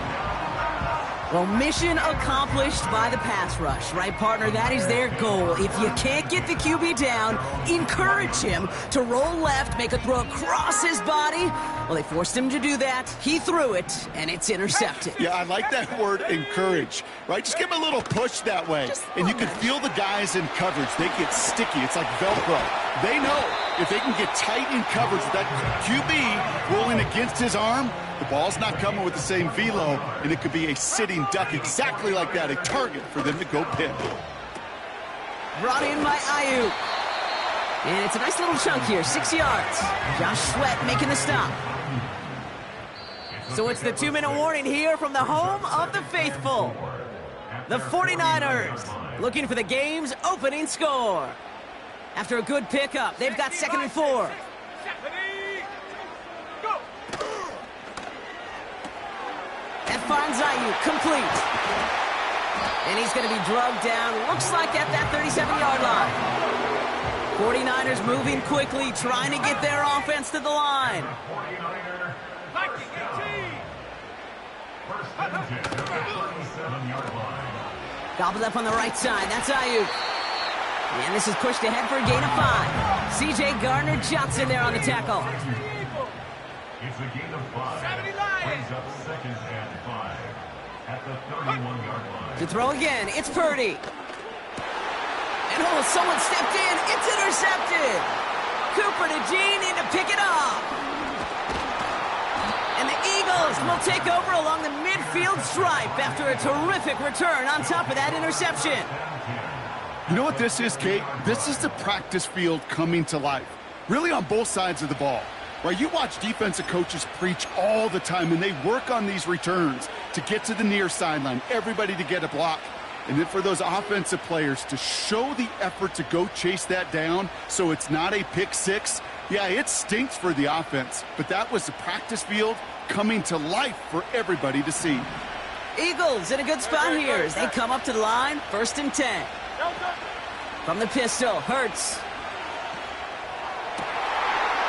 Well, mission accomplished by the pass rush, right, partner? That is their goal. If you can't get the QB down, encourage him to roll left, make a throw across his body. Well, they forced him to do that. He threw it, and it's intercepted. Yeah, I like that word, encourage, right? Just give him a little push that way. And you can feel the guys in coverage. They get sticky. It's like Velcro. They know if they can get tight in coverage with that QB rolling against his arm, the ball's not coming with the same velo, and it could be a sitting duck exactly like that, a target for them to go pick. Brought in by Ayuk. And it's a nice little chunk here, 6 yards. Josh Sweat making the stop. So it's the 2-minute warning here from the home of the faithful. The 49ers looking for the game's opening score. After a good pickup, they've got 2nd and 4. That finds Ayuk, complete. And he's going to be drugged down, looks like at that 37-yard line. 49ers moving quickly, trying to get their offense to the line. Gobbled up on the right side, that's Ayuk. And this is pushed ahead for a gain of 5. C.J. Gardner-Johnson there on the tackle. It's a gain of 5. Brings up 2nd and 5 at the 31-yard line. To throw again, it's Purdy. And oh, someone stepped in. It's intercepted. Cooper to Gene in to pick it up. And the Eagles will take over along the midfield stripe after a terrific return on top of that interception. You know what this is, Kate? This is the practice field coming to life. Really on both sides of the ball. Right, you watch defensive coaches preach all the time, and they work on these returns to get to the near sideline, everybody to get a block. And then for those offensive players to show the effort to go chase that down so it's not a pick six, yeah, it stinks for the offense. But that was the practice field coming to life for everybody to see. Eagles in a good spot here as they come up to the line, 1st and 10. From the pistol, Hurts.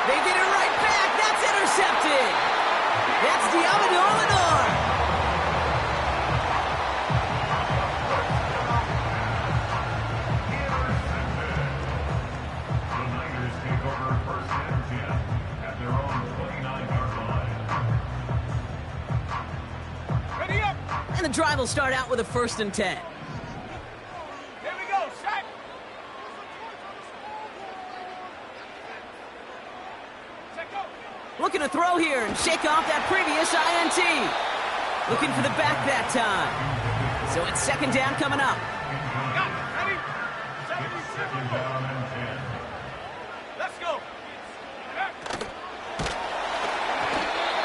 They get it right back. That's intercepted. That's Diamador Lenore. The Niners take over 1st and 10 at their own 29-yard line. Ready up. And the drive will start out with a 1st and 10. Here we go. Shot. Looking to throw here and shake off that previous INT. Looking for the back that time. So it's 2nd down coming up. Ready? 2nd down and 10. Let's go.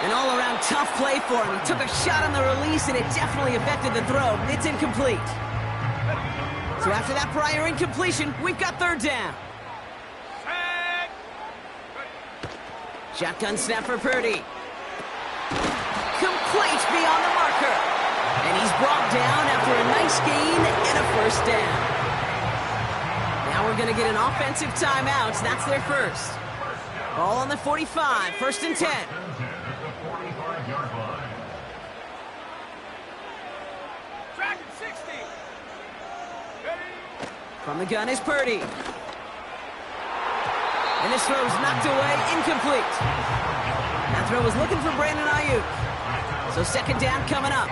An all-around tough play for him. He took a shot on the release, and it definitely affected the throw. It's incomplete. So after that prior incompletion, we've got 3rd down. Shotgun snap for Purdy. Complete beyond the marker. And he's brought down after a nice gain and a 1st down. Now we're going to get an offensive timeout. That's their first. Ball on the 45, 1st and 10. Dragon 60. From the gun is Purdy. And this throw is knocked away, incomplete. That throw was looking for Brandon Ayuk. So 2nd down coming up.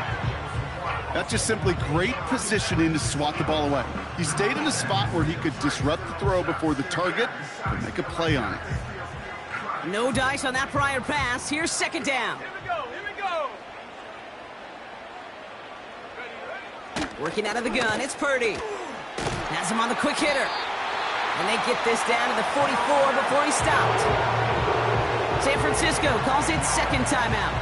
That's just simply great positioning to swat the ball away. He stayed in a spot where he could disrupt the throw before the target and make a play on it. No dice on that prior pass. Here's 2nd down. Here we go. Here we go. Working out of the gun, it's Purdy. Has him on the quick hitter. And they get this down to the 44 before he stopped. San Francisco calls it 2nd timeout.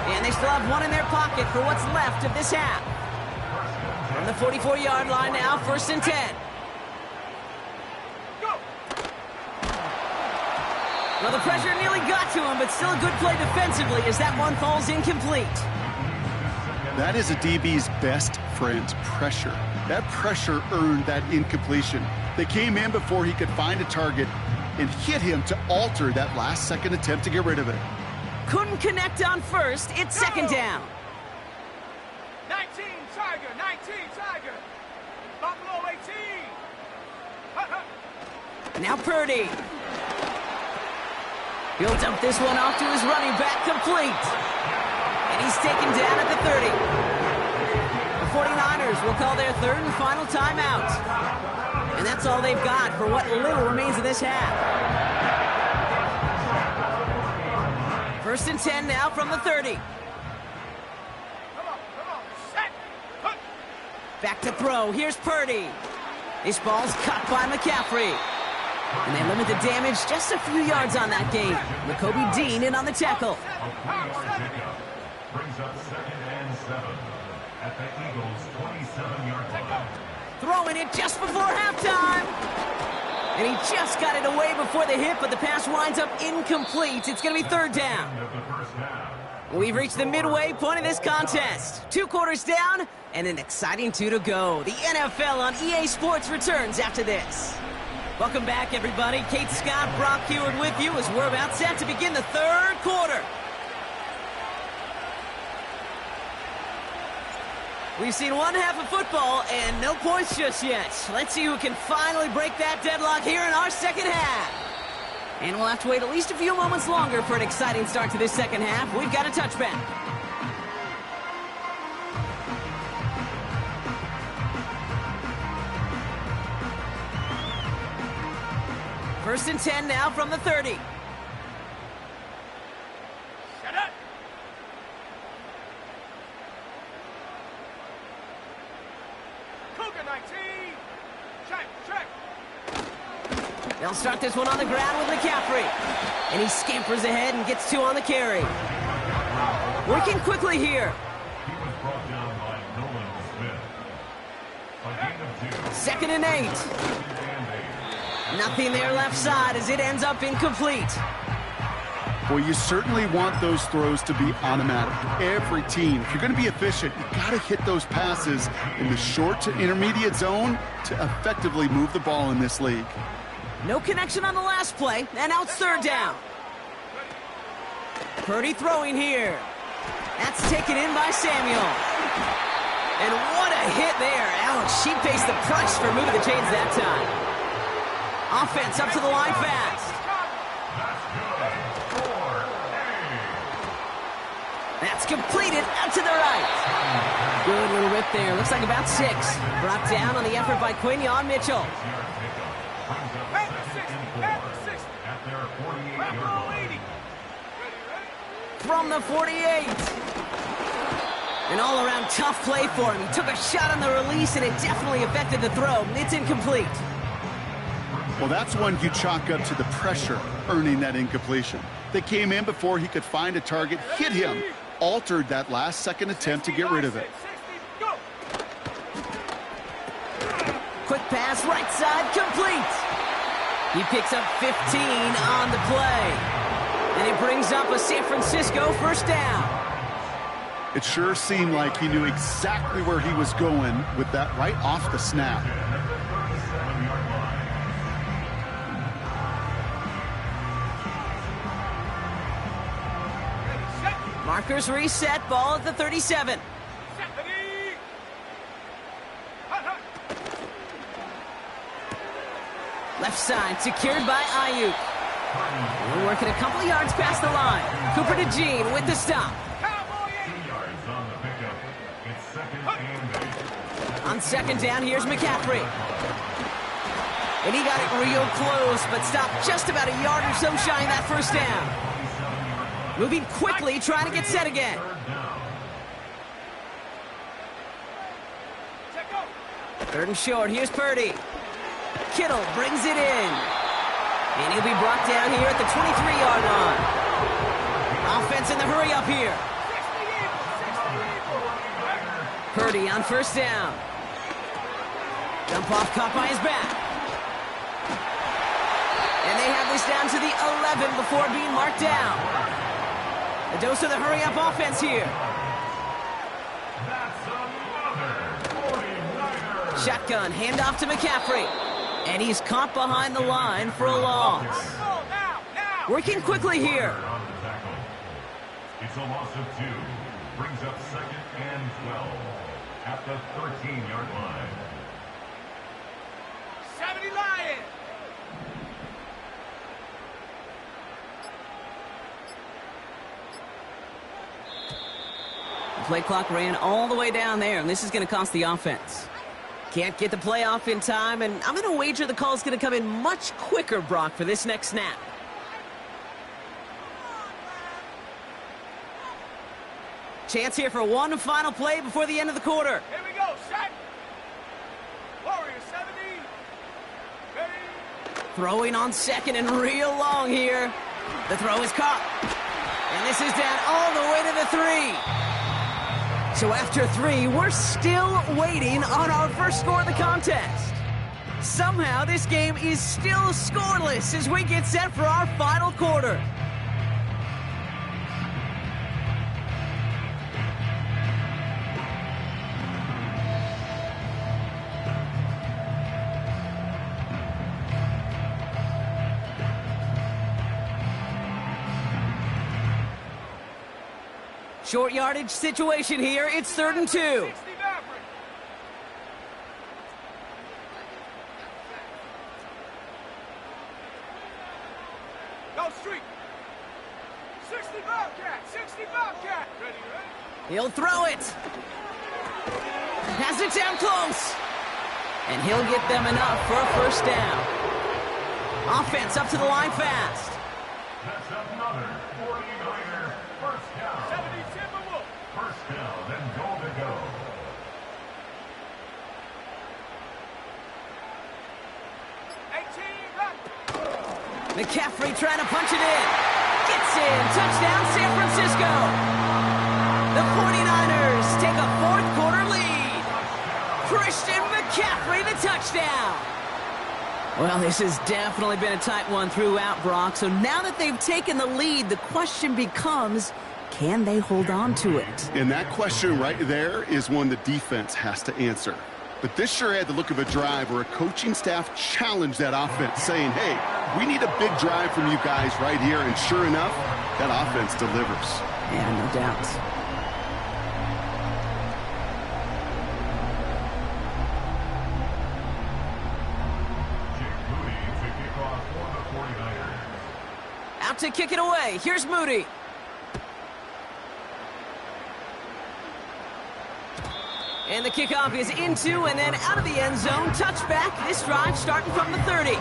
And they still have one in their pocket for what's left of this half. From the 44-yard line now, 1st and 10. Well, the pressure nearly got to him, but still a good play defensively as that one falls incomplete. That is a DB's best friend, pressure. That pressure earned that incompletion. They came in before he could find a target and hit him to alter that last-second attempt to get rid of it. Couldn't connect on first. It's second down. 19 Tiger, 19 Tiger. Buffalo 18. Now Purdy. He'll dump this one off to his running back, complete. And he's taken down at the 30. The 49ers will call their third and final timeout. And that's all they've got for what little remains of this half. 1st and 10 now from the 30. Back to throw. Here's Purdy. This ball's cut by McCaffrey. And they limit the damage just a few yards on that game. Nakobe Dean in on the tackle. Brings up 2nd and 7 at the Eagles' 27-yard line. Throwing it just before halftime. And he just got it away before the hit, but the pass winds up incomplete. It's going to be 3rd down. We've reached the midway point of this contest. 2 quarters down and an exciting 2 to go. The NFL on EA Sports returns after this. Welcome back, everybody. Kate Scott, Brock Huard with you as we're about set to begin the 3rd quarter. We've seen one half of football and no points just yet. Let's see who can finally break that deadlock here in our second half. And we'll have to wait at least a few moments longer for an exciting start to this second half. We've got a touchback. First and 10 now from the 30. Shut up. Cougar 19. Check. They'll start this one on the ground with McCaffrey. And he scampers ahead and gets 2 on the carry. Working quickly here. He was brought down by Nolan Smith. 2nd and 8. Nothing there left side as it ends up incomplete. Well, you certainly want those throws to be automatic. Every team, if you're going to be efficient, you got to hit those passes in the short to intermediate zone to effectively move the ball in this league. No connection on the last play, and now it's 3rd down. Purdy throwing here. That's taken in by Samuel. And what a hit there. Ouch, she faced the price for moving the chains that time. Offense up to the line fast. That's completed out to the right. Good little rip there. Looks like about 6. Brought down on the effort by Quinion Mitchell. From the 48. An all-around tough play for him. He took a shot on the release, and it definitely affected the throw. It's incomplete. Well, that's one you chalk up to the pressure earning that incompletion. They came in before he could find a target, hit him, altered that last-second attempt to get rid of it. Quick pass, right side, complete. He picks up 15 on the play. And it brings up a San Francisco 1st down. It sure seemed like he knew exactly where he was going with that right off the snap. Markers reset, ball at the 37. Left side, secured by Ayuk. We're working a couple of yards past the line. Cooper DeJean with the stop. On 2nd down, here's McCaffrey. And he got it real close, but stopped just about a yard or so shy of that 1st down. Moving quickly, trying to get set again. 3rd and short, here's Purdy. Kittle brings it in. And he'll be brought down here at the 23-yard line. Offense in the hurry up here. Purdy on 1st down. Dump off caught by his back. And they have this down to the 11 before being marked down. A dose of the hurry-up offense here. Shotgun, handoff to McCaffrey. And he's caught behind the line for a loss. Working quickly here. It's a loss of 2. Brings up 2nd and 12 at the 13-yard line. 70 Lions! The play clock ran all the way down there, and this is going to cost the offense. Can't get the play off in time, and I'm going to wager the call's going to come in much quicker, Brock, for this next snap. Chance here for one final play before the end of the quarter. Here we go, set! Warrior 70. Ready? Throwing on second and real long here. The throw is caught. And this is down all the way to the 3. So after 3, we're still waiting on our first score of the contest. Somehow this game is still scoreless as we get set for our final quarter. Short yardage situation here. It's 3rd and 2. Go street. 60 Bobcat. 60 Bobcat. Ready, ready? He'll throw it. Has it down close. And he'll get them enough for a first down. Offense up to the line fast. That's another 49er first down. 70 Timberwolf. First down and goal to go. McCaffrey trying to punch it in. Gets in. Touchdown, San Francisco. The 49ers take a 4th quarter lead. Christian McCaffrey, the touchdown. Well, this has definitely been a tight one throughout, Brock. So now that they've taken the lead, the question becomes, can they hold on to it? And that question right there is one the defense has to answer. But this sure had the look of a drive where a coaching staff challenged that offense, saying, hey, we need a big drive from you guys right here. And sure enough, that offense delivers. Yeah, no doubt. Out to kick it away. Here's Moody. And the kickoff is into and then out of the end zone. Touchback. This drive starting from the 30.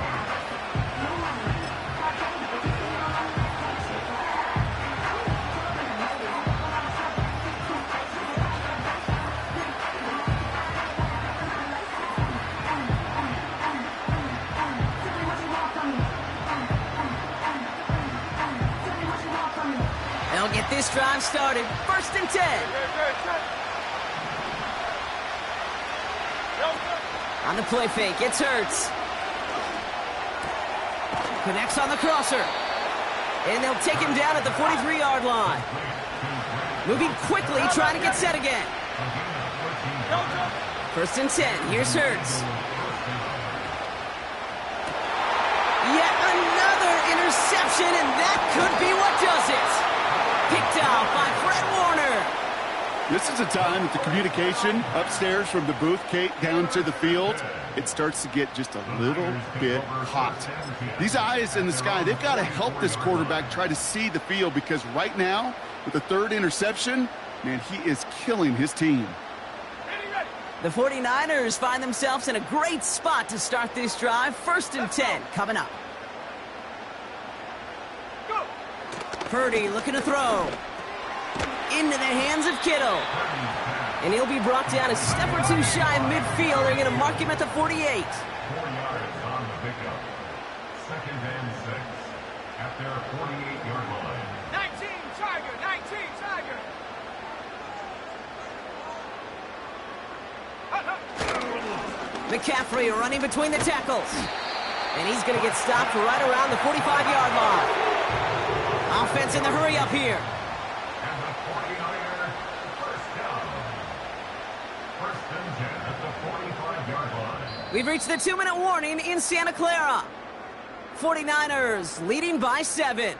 They'll get this drive started. 1st and 10. On the play fake, it's Hurts. Connects on the crosser. And they'll take him down at the 43-yard line. Moving quickly, trying to get set again. 1st and 10, here's Hurts. Yet another interception, and that could be what does it. Picked off by Fred Warner. This is a time that the communication upstairs from the booth, Kate, down to the field, it starts to get just a little bit hot. These eyes in the sky, they've got to help this quarterback try to see the field, because right now, with the 3rd interception, man, he is killing his team. The 49ers find themselves in a great spot to start this drive. 1st and 10 coming up. Purdy looking to throw. Into the hands of Kittle. And he'll be brought down a step or two shy of midfield. They're going to mark him at the 48. 4 yards on the pickup. 2nd and 6 at their 48-yard line. 19 Tiger, 19 Tiger. McCaffrey running between the tackles. And he's going to get stopped right around the 45-yard line. Offense in the hurry up here. And the 49er first down. 1st and 10 at the 45-yard line. We've reached the 2-minute warning in Santa Clara. 49ers leading by 7.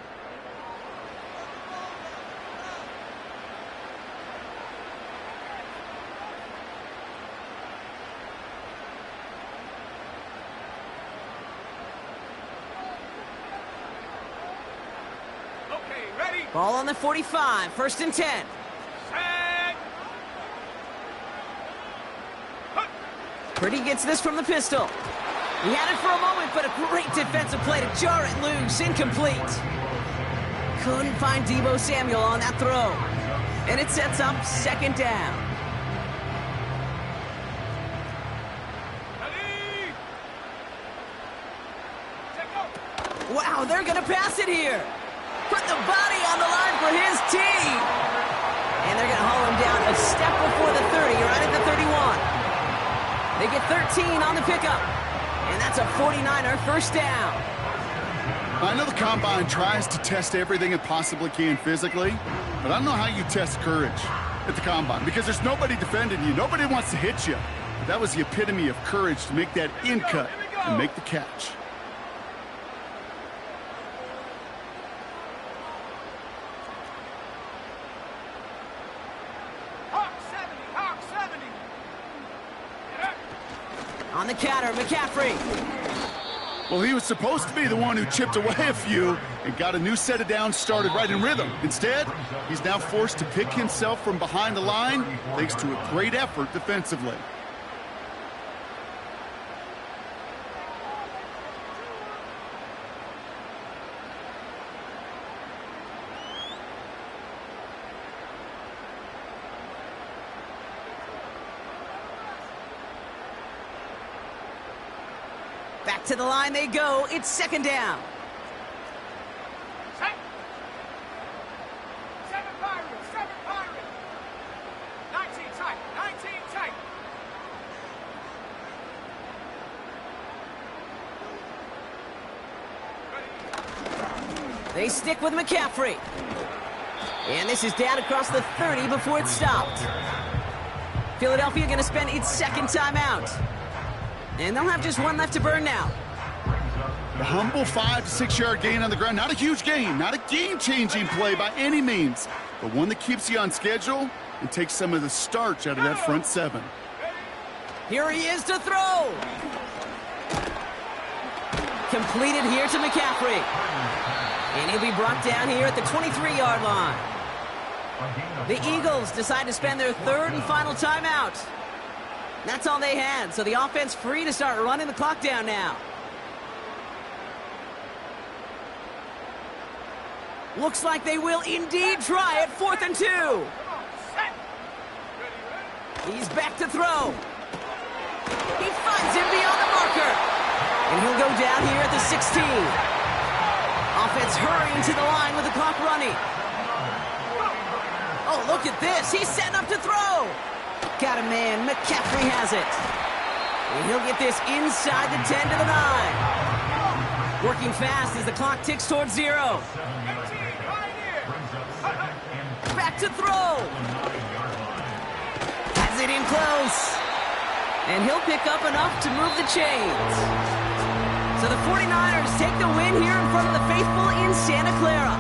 Okay, ready? Ball on the 45, 1st and 10. Set. Purdy gets this from the pistol. He had it for a moment, but a great defensive play to jar it loose. Incomplete. Couldn't find Deebo Samuel on that throw. And it sets up 2nd down. Ready? Take go. Wow, they're going to pass it here. Put the body on the line for his team. And they're going to haul him down a step before the 30, right at the 31. They get 13 on the pickup. And that's a 49er 1st down. I know the Combine tries to test everything it possibly can physically, but I don't know how you test courage at the Combine because there's nobody defending you. Nobody wants to hit you. But that was the epitome of courage to make that in cut and make the catch. Hawk 70, Hawk 70. Get up. On the counter, McCaffrey. Well, he was supposed to be the one who chipped away a few and got a new set of downs started right in rhythm. Instead, he's now forced to pick himself from behind the line thanks to a great effort defensively. Back to the line they go. It's 2nd down. Set. 7 Pirates, 7 Pirates. 19 tight, 19 tight. They stick with McCaffrey. And this is down across the 30 before it's stopped. Philadelphia going to spend its 2nd timeout. And they'll have just one left to burn now. A humble 5 to 6 yard gain on the ground. Not a huge gain, not a game-changing play by any means, but one that keeps you on schedule and takes some of the starch out of that front 7. Here he is to throw. Completed here to McCaffrey. And he'll be brought down here at the 23-yard line. The Eagles decide to spend their 3rd and final timeout. That's all they had, so the offense free to start running the clock down now. Looks like they will indeed try it. 4th and 2. He's back to throw. He finds him beyond the marker. And he'll go down here at the 16. Offense hurrying to the line with the clock running. Oh, look at this. He's setting up to throw. Got a man. McCaffrey has it. And he'll get this inside the 10 to the 9. Working fast as the clock ticks towards 0. Back to throw. Has it in close. And he'll pick up enough to move the chains. So the 49ers take the win here in front of the faithful in Santa Clara.